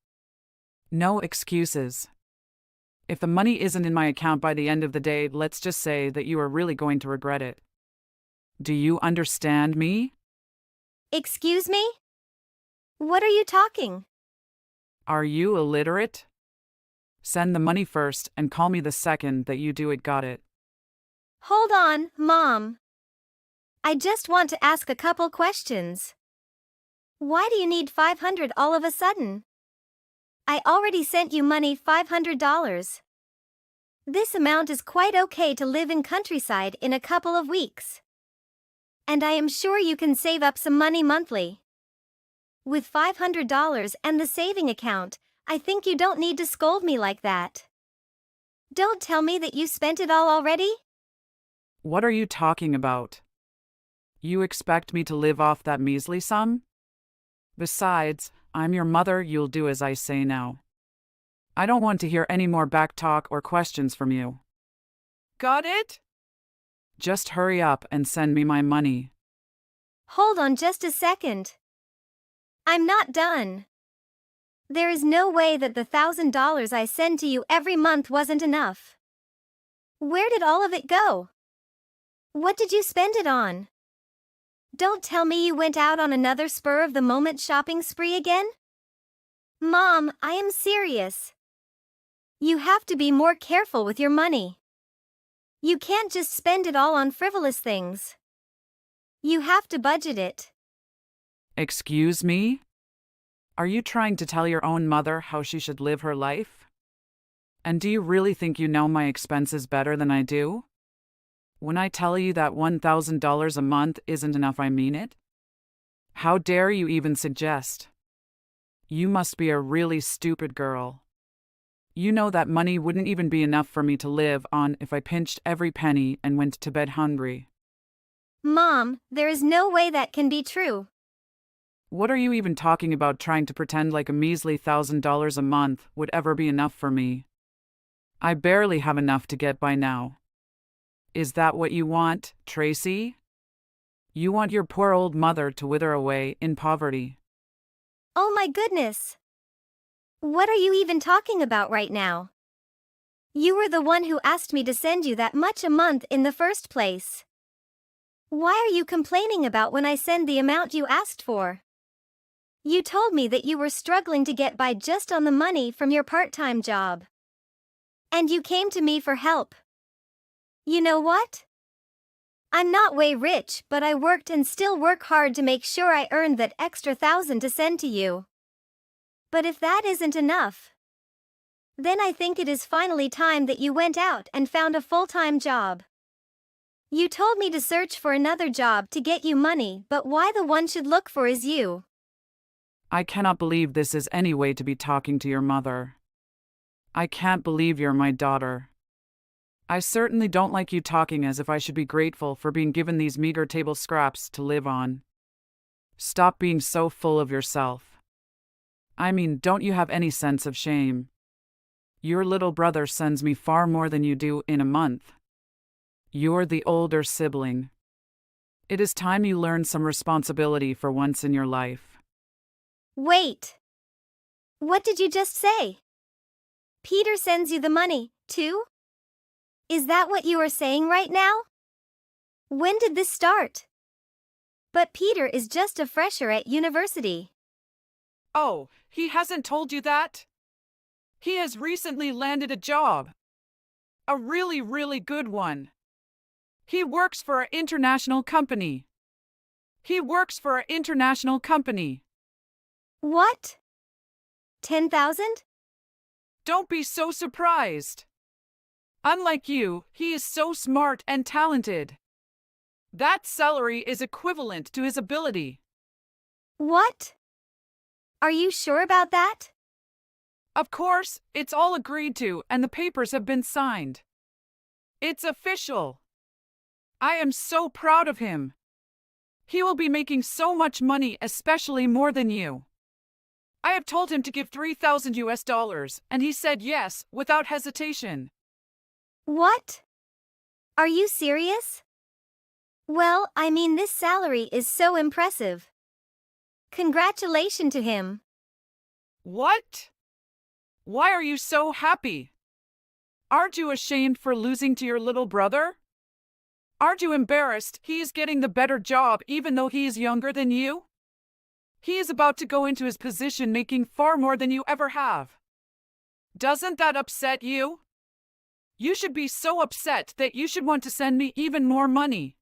No excuses. If the money isn't in my account by the end of the day, let's just say that you are really going to regret it. Do you understand me? Excuse me? What are you talking? Are you illiterate? Send the money first and call me the second that you do it. Got it? Hold on, Mom. I just want to ask a couple questions. Why do you need 500 all of a sudden? I already sent you money, $500. This amount is quite okay to live in countryside in a couple of weeks. And I am sure you can save up some money monthly. With $500 and the saving account, I think you don't need to scold me like that. Don't tell me that you spent it all already. What are you talking about? You expect me to live off that measly sum? Besides, I'm your mother, you'll do as I say now. I don't want to hear any more back talk or questions from you. Got it? Just hurry up and send me my money. Hold on just a second. I'm not done. There is no way that the $1,000 I send to you every month wasn't enough. Where did all of it go? What did you spend it on? Don't tell me you went out on another spur-of-the-moment shopping spree again? Mom, I am serious. You have to be more careful with your money. You can't just spend it all on frivolous things. You have to budget it. Excuse me? Are you trying to tell your own mother how she should live her life? And do you really think you know my expenses better than I do? When I tell you that $1,000 a month isn't enough, I mean it. How dare you even suggest? You must be a really stupid girl. You know that money wouldn't even be enough for me to live on if I pinched every penny and went to bed hungry. Mom, there is no way that can be true. What are you even talking about, trying to pretend like a measly $1,000 a month would ever be enough for me? I barely have enough to get by now. Is that what you want, Tracy? You want your poor old mother to wither away in poverty. Oh my goodness! What are you even talking about right now? You were the one who asked me to send you that much a month in the first place. Why are you complaining about when I send the amount you asked for? You told me that you were struggling to get by just on the money from your part-time job. And you came to me for help. You know what? I'm not way rich, but I worked and still work hard to make sure I earned that extra $1,000 to send to you. But if that isn't enough, then I think it is finally time that you went out and found a full-time job. You told me to search for another job to get you money, but why the one should look for is you? I cannot believe this is any way to be talking to your mother. I can't believe you're my daughter. I certainly don't like you talking as if I should be grateful for being given these meager table scraps to live on. Stop being so full of yourself. I mean, don't you have any sense of shame? Your little brother sends me far more than you do in a month. You're the older sibling. It is time you learned some responsibility for once in your life. Wait. What did you just say? Peter sends you the money, too? Is that what you are saying right now? When did this start? But Peter is just a fresher at university. Oh, he hasn't told you that? He has recently landed a job. A really, really good one. He works for an international company. He works for an international company. What? 10,000? Don't be so surprised. Unlike you, he is so smart and talented. That salary is equivalent to his ability. What? Are you sure about that? Of course, it's all agreed to and the papers have been signed. It's official. I am so proud of him. He will be making so much money, especially more than you. I have told him to give 3,000 US dollars, and he said yes, without hesitation. What? Are you serious? Well, I mean, this salary is so impressive. Congratulations to him. What? Why are you so happy? Aren't you ashamed for losing to your little brother? Aren't you embarrassed he is getting the better job even though he is younger than you? He is about to go into his position making far more than you ever have. Doesn't that upset you? You should be so upset that you should want to send me even more money.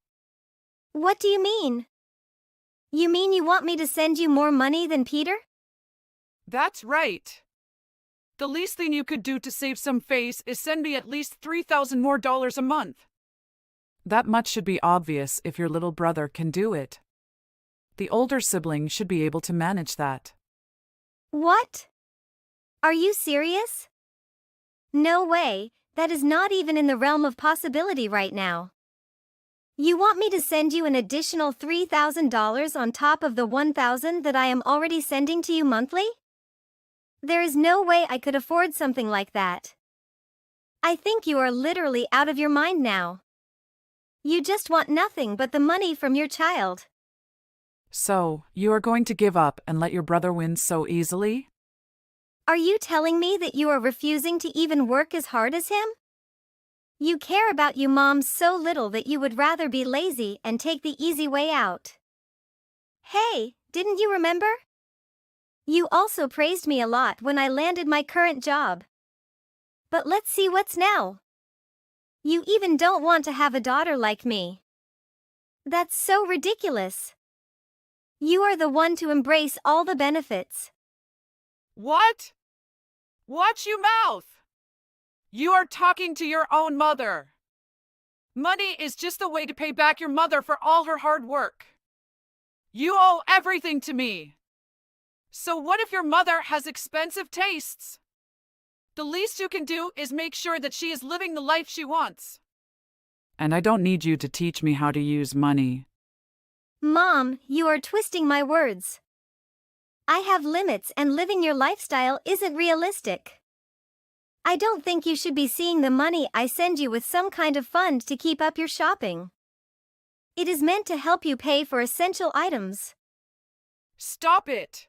What do you mean? You mean you want me to send you more money than Peter? That's right. The least thing you could do to save some face is send me at least $3,000 more a month. That much should be obvious if your little brother can do it. The older sibling should be able to manage that. What? Are you serious? No way, that is not even in the realm of possibility right now. You want me to send you an additional $3,000 on top of the $1,000 that I am already sending to you monthly? There is no way I could afford something like that. I think you are literally out of your mind now. You just want nothing but the money from your child. So, you are going to give up and let your brother win so easily? Are you telling me that you are refusing to even work as hard as him? You care about your mom so little that you would rather be lazy and take the easy way out. Hey, didn't you remember? You also praised me a lot when I landed my current job. But let's see what's now. You even don't want to have a daughter like me. That's so ridiculous. You are the one to embrace all the benefits. What? Watch your mouth! You are talking to your own mother. Money is just a way to pay back your mother for all her hard work. You owe everything to me. So what if your mother has expensive tastes? The least you can do is make sure that she is living the life she wants. And I don't need you to teach me how to use money. Mom, you are twisting my words. I have limits and living your lifestyle isn't realistic. I don't think you should be seeing the money I send you with some kind of fund to keep up your shopping. It is meant to help you pay for essential items. Stop it!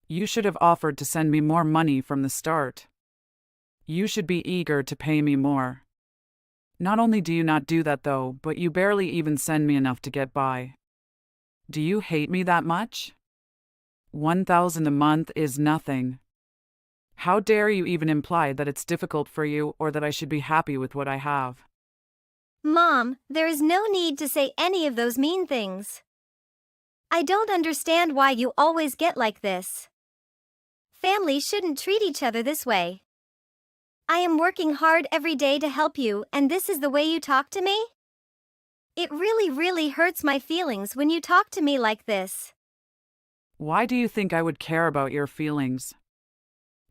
You should have offered to send me more money from the start. You should be eager to pay me more. Not only do you not do that though, but you barely even send me enough to get by. Do you hate me that much? 1,000 a month is nothing. How dare you even imply that it's difficult for you or that I should be happy with what I have? Mom, there is no need to say any of those mean things. I don't understand why you always get like this. Families shouldn't treat each other this way. I am working hard every day to help you, and this is the way you talk to me? It really hurts my feelings when you talk to me like this. Why do you think I would care about your feelings?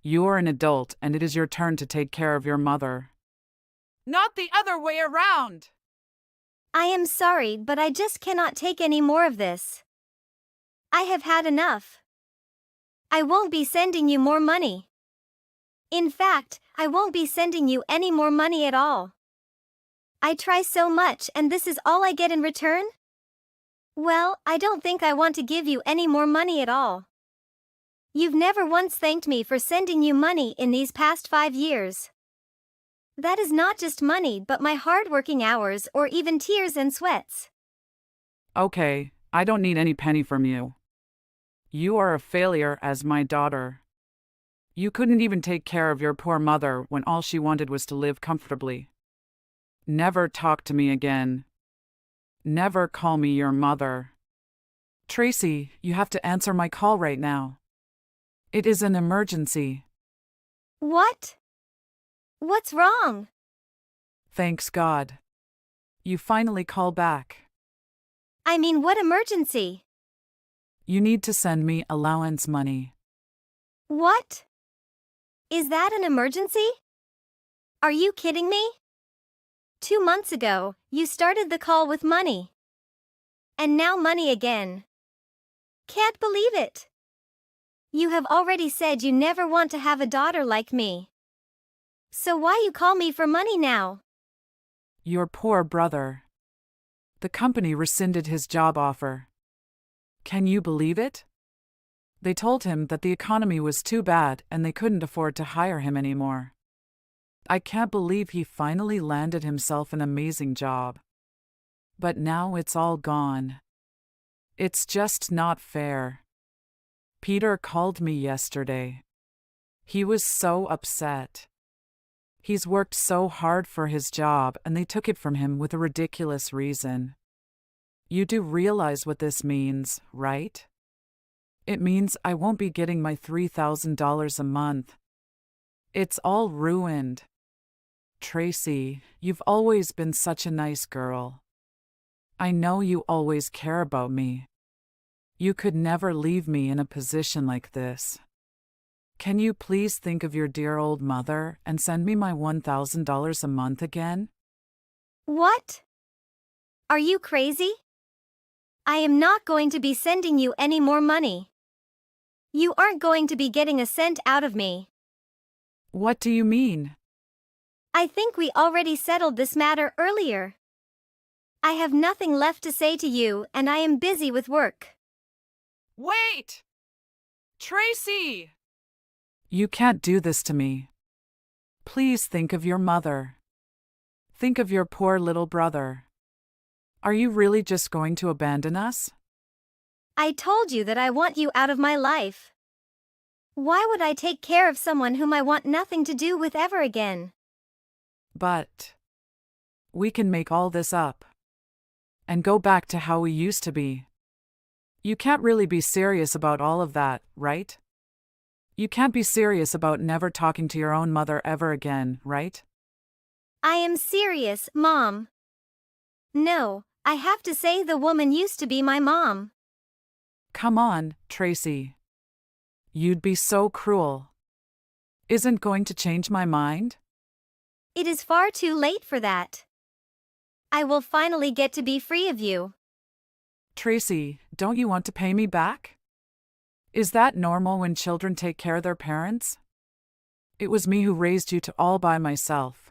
You are an adult and it is your turn to take care of your mother. Not the other way around! I am sorry, but I just cannot take any more of this. I have had enough. I won't be sending you more money. In fact, I won't be sending you any more money at all. I try so much and this is all I get in return? Well, I don't think I want to give you any more money at all. You've never once thanked me for sending you money in these past 5 years. That is not just money but my hard-working hours or even tears and sweats. Okay, I don't need any penny from you. You are a failure as my daughter. You couldn't even take care of your poor mother when all she wanted was to live comfortably. Never talk to me again. Never call me your mother. Tracy, you have to answer my call right now. It is an emergency. What? What's wrong? Thanks God. You finally call back. I mean, what emergency? You need to send me allowance money. What? Is that an emergency? Are you kidding me? 2 months ago, you started the call with money. And now money again. Can't believe it. You have already said you never want to have a daughter like me. So why you call me for money now? Your poor brother. The company rescinded his job offer. Can you believe it? They told him that the economy was too bad and they couldn't afford to hire him anymore. I can't believe he finally landed himself an amazing job. But now it's all gone. It's just not fair. Peter called me yesterday. He was so upset. He's worked so hard for his job and they took it from him with a ridiculous reason. You do realize what this means, right? It means I won't be getting my $3,000 a month. It's all ruined. Tracy, you've always been such a nice girl. I know you always care about me. You could never leave me in a position like this. Can you please think of your dear old mother and send me my $1,000 a month again? What? Are you crazy? I am not going to be sending you any more money. You aren't going to be getting a cent out of me. What do you mean? I think we already settled this matter earlier. I have nothing left to say to you and I am busy with work. Wait! Tracy! You can't do this to me. Please think of your mother. Think of your poor little brother. Are you really just going to abandon us? I told you that I want you out of my life. Why would I take care of someone whom I want nothing to do with ever again? But we can make all this up and go back to how we used to be. You can't really be serious about all of that, right? You can't be serious about never talking to your own mother ever again, right? I am serious, Mom. No, I have to say the woman used to be my mom. Come on, Tracy. You'd be so cruel. Isn't going to change my mind? It is far too late for that. I will finally get to be free of you. Tracy, don't you want to pay me back? Is that normal when children take care of their parents? It was me who raised you to all by myself.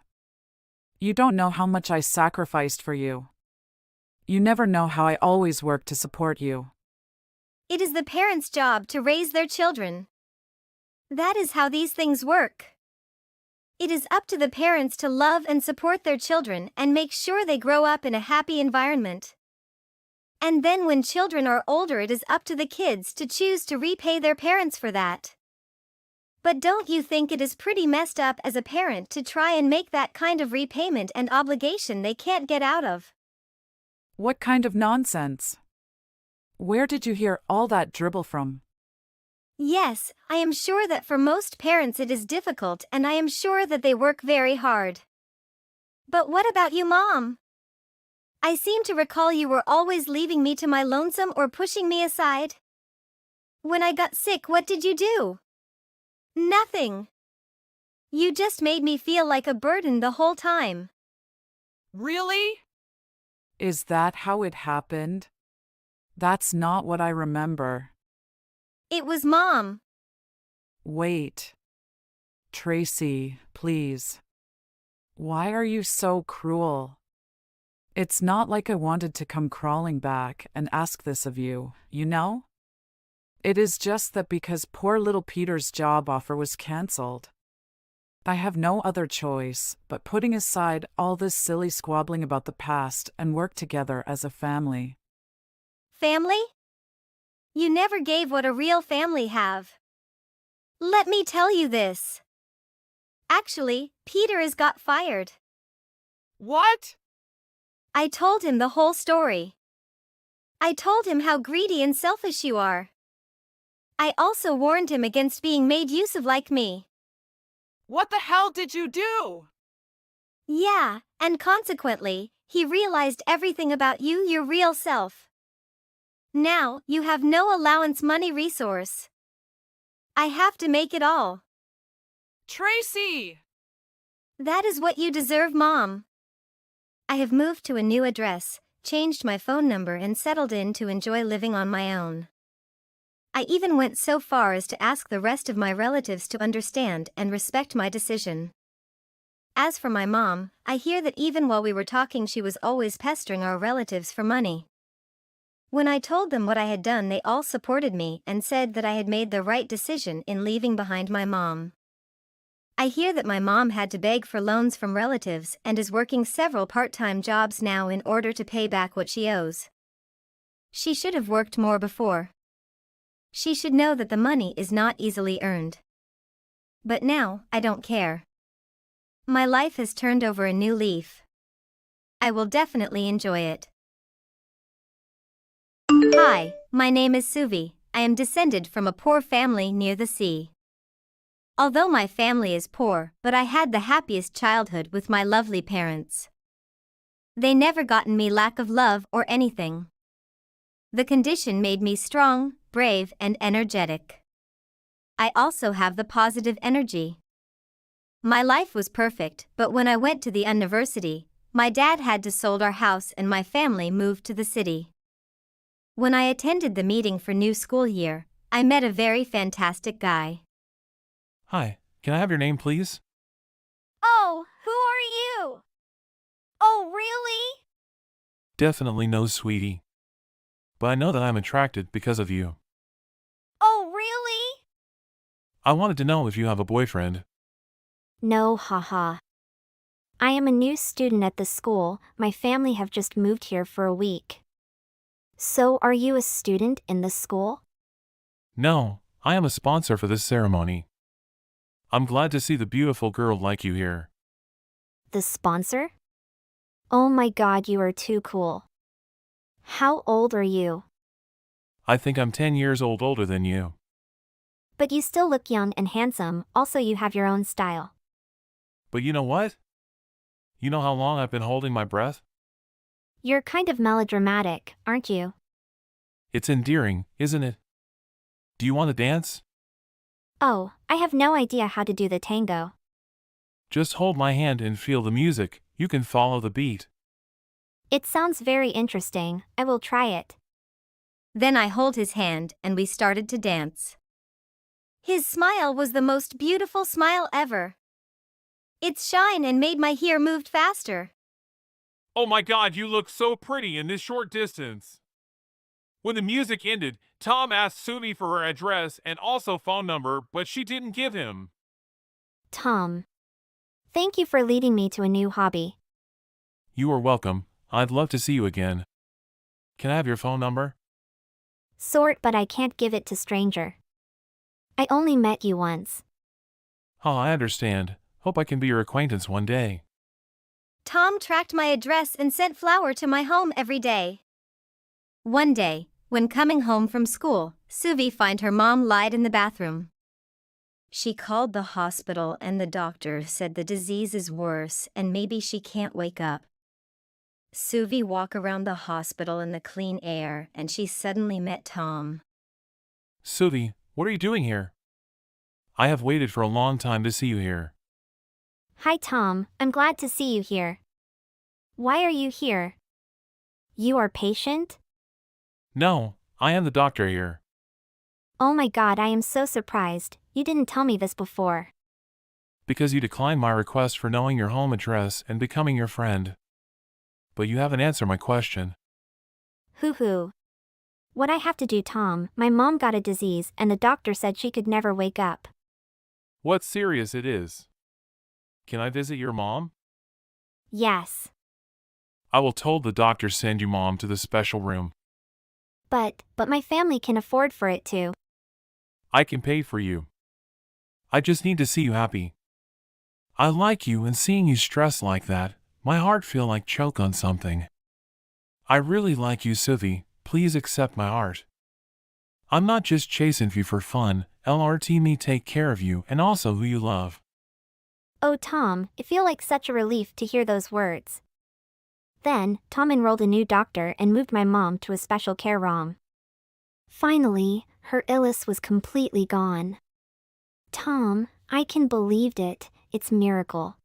You don't know how much I sacrificed for you. You never know how I always worked to support you. It is the parents' job to raise their children. That is how these things work. It is up to the parents to love and support their children and make sure they grow up in a happy environment. And then when children are older, it is up to the kids to choose to repay their parents for that. But don't you think it is pretty messed up as a parent to try and make that kind of repayment and obligation they can't get out of? What kind of nonsense? Where did you hear all that dribble from? Yes, I am sure that for most parents it is difficult and I am sure that they work very hard. But what about you, Mom? I seem to recall you were always leaving me to my lonesome or pushing me aside. When I got sick, what did you do? Nothing. You just made me feel like a burden the whole time. Really? Is that how it happened? That's not what I remember. It was Mom. Wait. Tracy, please. Why are you so cruel? It's not like I wanted to come crawling back and ask this of you, you know? It is just that because poor little Peter's job offer was cancelled. I have no other choice but putting aside all this silly squabbling about the past and work together as a family. Family? You never gave what a real family have. Let me tell you this. Actually, Peter has got fired. What? I told him the whole story. I told him how greedy and selfish you are. I also warned him against being made use of like me. What the hell did you do? Yeah, and consequently, he realized everything about you, your real self. Now, you have no allowance money resource. I have to make it all. Tracy! That is what you deserve, Mom. I have moved to a new address, changed my phone number and settled in to enjoy living on my own. I even went so far as to ask the rest of my relatives to understand and respect my decision. As for my mom, I hear that even while we were talking she was always pestering our relatives for money. When I told them what I had done, they all supported me and said that I had made the right decision in leaving behind my mom. I hear that my mom had to beg for loans from relatives and is working several part-time jobs now in order to pay back what she owes. She should have worked more before. She should know that the money is not easily earned. But now, I don't care. My life has turned over a new leaf. I will definitely enjoy it. Hi, my name is Suvi. I am descended from a poor family near the sea. Although my family is poor, but I had the happiest childhood with my lovely parents. They never gotten me lack of love or anything. The condition made me strong, brave and energetic. I also have the positive energy. My life was perfect, but when I went to the university, my dad had to sold our house and my family moved to the city. When I attended the meeting for new school year, I met a very fantastic guy. Hi, can I have your name, please? Oh, who are you? Oh, really? Definitely no, sweetie. But I know that I'm attracted because of you. Oh, really? I wanted to know if you have a boyfriend. No, haha. I am a new student at the school, my family have just moved here for a week. So are you a student in the school? No, I am a sponsor for this ceremony. I'm glad to see the beautiful girl like you here. The sponsor? Oh my god, you are too cool. How old are you? I think I'm 10 years older than you. But you still look young and handsome, also you have your own style. But you know what? You know how long I've been holding my breath? You're kind of melodramatic, aren't you? It's endearing, isn't it? Do you want to dance? Oh, I have no idea how to do the tango. Just hold my hand and feel the music, you can follow the beat. It sounds very interesting, I will try it. Then I hold his hand and we started to dance. His smile was the most beautiful smile ever. Its shine and made my hair move faster. Oh my god, you look so pretty in this short distance. When the music ended, Tom asked Suvi for her address and also phone number, but she didn't give him. Tom. Thank you for leading me to a new hobby. You are welcome. I'd love to see you again. Can I have your phone number? Sort, but I can't give it to stranger. I only met you once. Oh, I understand. Hope I can be your acquaintance one day. Tom tracked my address and sent flour to my home every day. One day, when coming home from school, Suvi found her mom lied in the bathroom. She called the hospital and the doctor said the disease is worse and maybe she can't wake up. Suvi walked around the hospital in the clean air and she suddenly met Tom. Suvi, what are you doing here? I have waited for a long time to see you here. Hi Tom, I'm glad to see you here. Why are you here? You are patient? No, I am the doctor here. Oh my god, I am so surprised, you didn't tell me this before. Because you declined my request for knowing your home address and becoming your friend. But you haven't answered my question. Hoo. What I have to do, Tom, my mom got a disease and the doctor said she could never wake up. What serious it is? Can I visit your mom? Yes. I will told the doctor send you mom to the special room. But my family can afford for it too. I can pay for you. I just need to see you happy. I like you and seeing you stressed like that, my heart feel like choke on something. I really like you, Suvi, please accept my heart. I'm not just chasing you for fun, LRT me take care of you and also who you love. Oh Tom, it feel like such a relief to hear those words. Then, Tom enrolled a new doctor and moved my mom to a special care room. Finally, her illness was completely gone. Tom, I can believe it. It's miracle.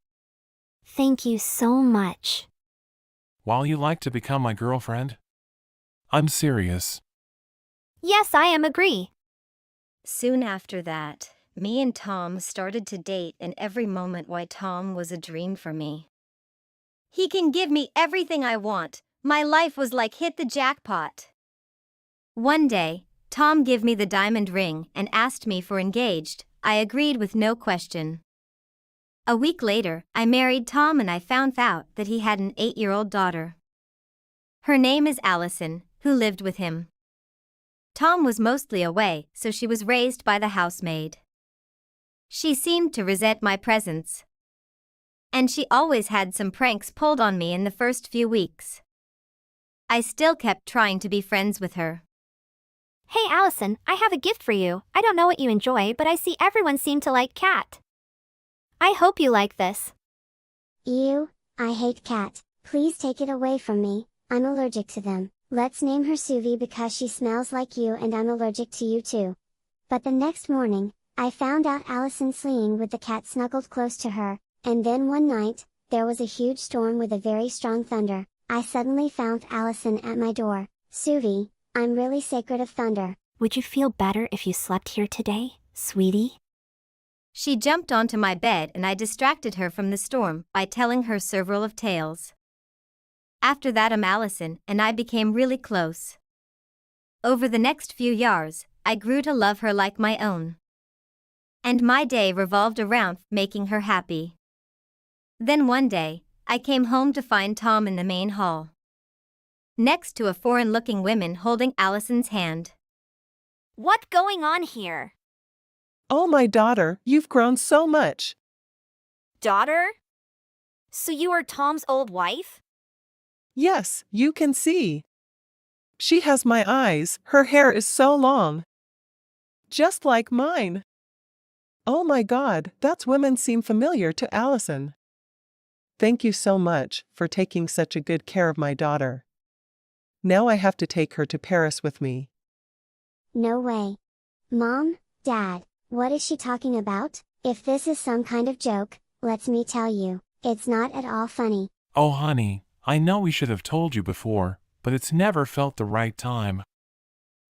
Thank you so much. While you like to become my girlfriend? I'm serious. Yes, I am agree. Soon after that, me and Tom started to date, and every moment why Tom was a dream for me. He can give me everything I want. My life was like hit the jackpot. One day, Tom gave me the diamond ring and asked me for engaged. I agreed with no question. A week later, I married Tom and I found out that he had an 8-year-old daughter. Her name is Allison, who lived with him. Tom was mostly away, so she was raised by the housemaid. She seemed to resent my presence. And she always had some pranks pulled on me in the first few weeks. I still kept trying to be friends with her. Hey Allison, I have a gift for you. I don't know what you enjoy, but I see everyone seem to like cat. I hope you like this. Ew, I hate cat. Please take it away from me. I'm allergic to them. Let's name her Suvi because she smells like you and I'm allergic to you too. But the next morning, I found out Allison sleeping with the cat snuggled close to her, and then one night, there was a huge storm with a very strong thunder. I suddenly found Allison at my door. Suvi, I'm really scared of thunder. Would you feel better if you slept here today, sweetie? She jumped onto my bed and I distracted her from the storm by telling her several of tales. After that, Allison and I became really close. Over the next few years, I grew to love her like my own. And my day revolved around making her happy. Then one day, I came home to find Tom in the main hall, next to a foreign-looking woman holding Allison's hand. What going on here? Oh, my daughter, you've grown so much. Daughter? So you are Tom's old wife? Yes, you can see. She has my eyes, her hair is so long. Just like mine. Oh my God, that's women seem familiar to Allison. Thank you so much for taking such a good care of my daughter. Now I have to take her to Paris with me. No way. Mom, Dad, what is she talking about? If this is some kind of joke, let me tell you, it's not at all funny. Oh honey, I know we should have told you before, but it's never felt the right time.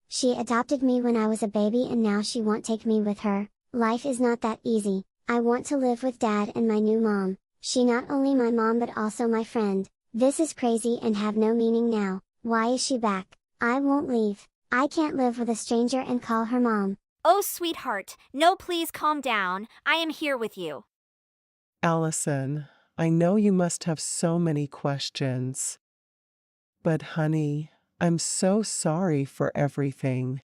She adopted me when I was a baby and now she won't take me with her. Life is not that easy. I want to live with Dad and my new mom. She not only my mom but also my friend. This is crazy and have no meaning now. Why is she back? I won't leave. I can't live with a stranger and call her mom. Oh, sweetheart, no, please calm down. I am here with you. Allison, I know you must have so many questions. But honey, I'm so sorry for everything.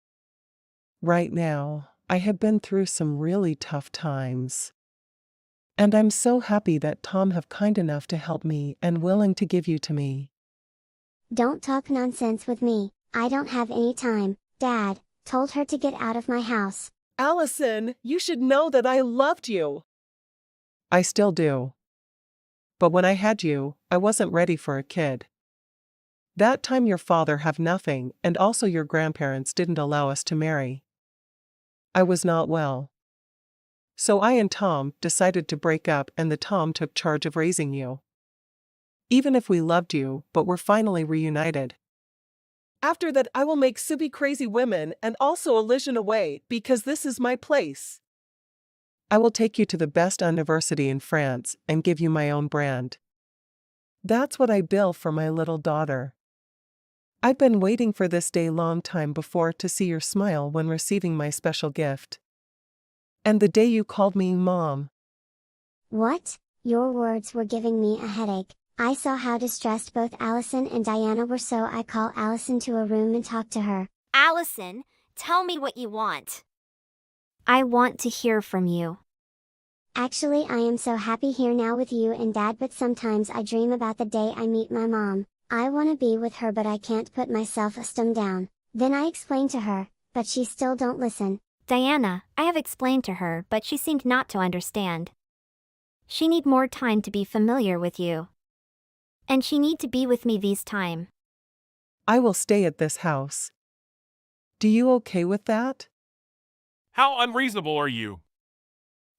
Right now, I have been through some really tough times. And I'm so happy that Tom have kind enough to help me and willing to give you to me. Don't talk nonsense with me. I don't have any time. Dad told her to get out of my house. Allison, you should know that I loved you. I still do. But when I had you, I wasn't ready for a kid. That time your father have nothing, and also your grandparents didn't allow us to marry. I was not well. So I and Tom decided to break up and the Tom took charge of raising you. Even if we loved you, but we're finally reunited. After that I will make Subi crazy women and also Elysian away because this is my place. I will take you to the best university in France and give you my own brand. That's what I bill for my little daughter. I've been waiting for this day long time before to see your smile when receiving my special gift. And the day you called me Mom. What? Your words were giving me a headache. I saw how distressed both Allison and Diana were, so I call Allison to a room and talk to her. Allison, tell me what you want. I want to hear from you. Actually, I am so happy here now with you and Dad, but sometimes I dream about the day I meet my mom. I want to be with her but I can't put myself down. Then I explain to her, but she still don't listen. Diana, I have explained to her, but she seemed not to understand. She need more time to be familiar with you. And she need to be with me this time. I will stay at this house. Do you okay with that? How unreasonable are you?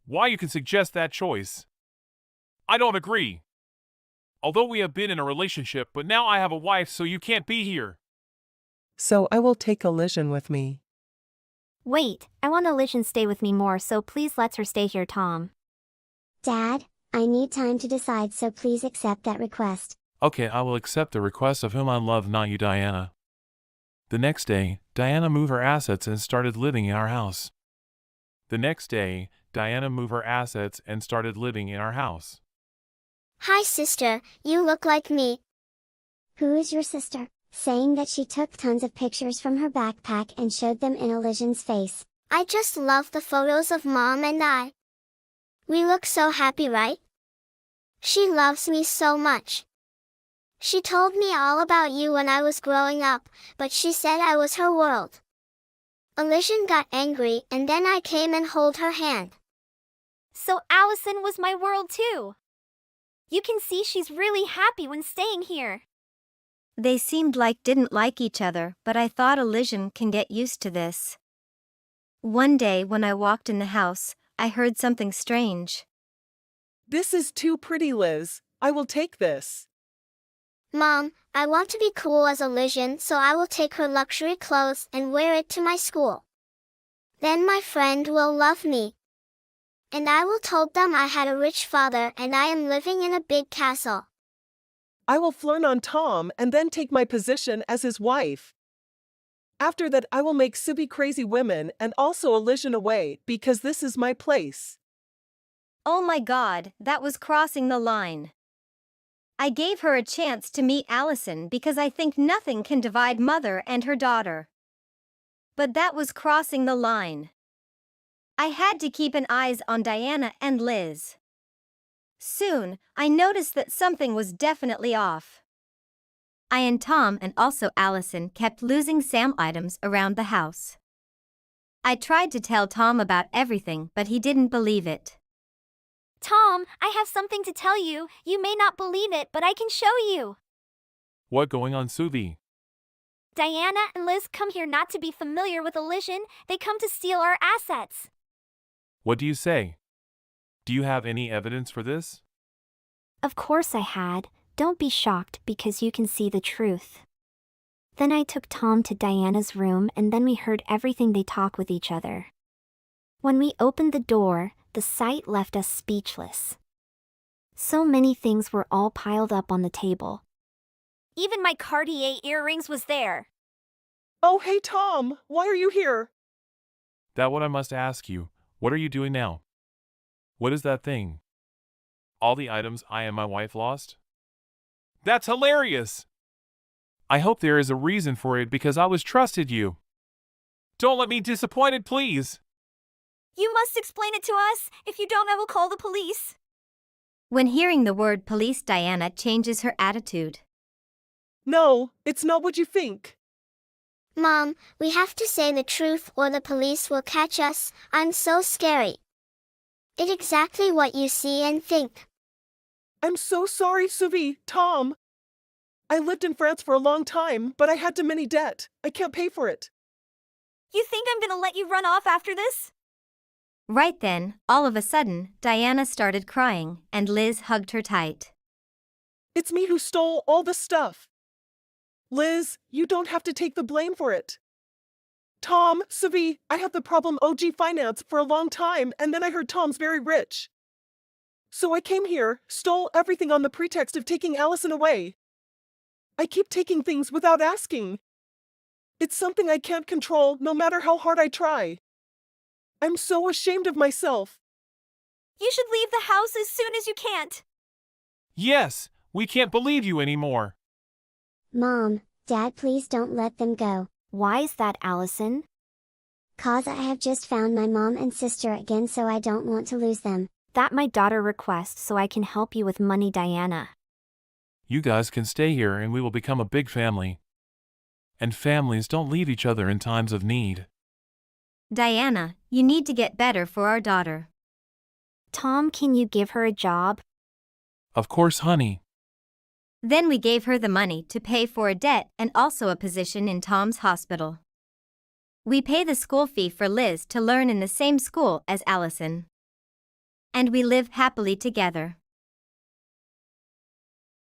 Why you can suggest that choice? I don't agree. Although we have been in a relationship, but now I have a wife, so you can't be here. So I will take Elysian with me. Wait, I want Elysian stay with me more, so please let her stay here, Tom. Dad, I need time to decide, so please accept that request. Okay, I will accept the request of whom I love, not you, Diana. The next day, Diana moved her assets and started living in our house. Hi sister, you look like me. Who is your sister? Saying that she took tons of pictures from her backpack and showed them in Elysian's face. I just love the photos of Mom and I. We look so happy, right? She loves me so much. She told me all about you when I was growing up, but she said I was her world. Elysian got angry and then I came and held her hand. So Allison was my world too. You can see she's really happy when staying here. They seemed like didn't like each other, but I thought Elysian can get used to this. One day when I walked in the house, I heard something strange. This is too pretty, Liz. I will take this. Mom, I want to be cool as Elysian, so I will take her luxury clothes and wear it to my school. Then my friend will love me. And I will told them I had a rich father and I am living in a big castle. I will flirt on Tom and then take my position as his wife. After that I will make Subi crazy women and also Elysian away because this is my place. Oh my God, that was crossing the line. I gave her a chance to meet Allison because I think nothing can divide mother and her daughter. But that was crossing the line. I had to keep an eye on Diana and Liz. Soon, I noticed that something was definitely off. I and Tom and also Allison kept losing Sam items around the house. I tried to tell Tom about everything, but he didn't believe it. Tom, I have something to tell you. You may not believe it, but I can show you. What going on, Suvi? Diana and Liz come here not to be familiar with Elysian. They come to steal our assets. What do you say? Do you have any evidence for this? Of course I had. Don't be shocked because you can see the truth. Then I took Tom to Diana's room and then we heard everything they talk with each other. When we opened the door, the sight left us speechless. So many things were all piled up on the table. Even my Cartier earrings was there. Oh hey Tom, why are you here? That what I must ask you. What are you doing now? What is that thing? All the items I and my wife lost? That's hilarious! I hope there is a reason for it because I was trusted you. Don't let me disappointed, please. You must explain it to us. If you don't, I will call the police. When hearing the word police, Diana changes her attitude. No, it's not what you think. Mom, we have to say the truth or the police will catch us. I'm so scary. It's exactly what you see and think. I'm so sorry, Suvi, Tom. I lived in France for a long time, but I had too many debt. I can't pay for it. You think I'm gonna let you run off after this? Right then, all of a sudden, Diana started crying, and Liz hugged her tight. It's me who stole all the stuff. Liz, you don't have to take the blame for it. Tom, Suvi, I had the problem OG finance for a long time and then I heard Tom's very rich. So I came here, stole everything on the pretext of taking Allison away. I keep taking things without asking. It's something I can't control no matter how hard I try. I'm so ashamed of myself. You should leave the house as soon as you can. Yes, we can't believe you anymore. Mom, Dad, please don't let them go. Why is that, Allison? 'Cause I have just found my mom and sister again, so I don't want to lose them. That my daughter requests so I can help you with money, Diana. You guys can stay here and we will become a big family. And families don't leave each other in times of need. Diana, you need to get better for our daughter. Tom, can you give her a job? Of course, honey. Then we gave her the money to pay for a debt and also a position in Tom's hospital. We pay the school fee for Liz to learn in the same school as Allison. And we live happily together.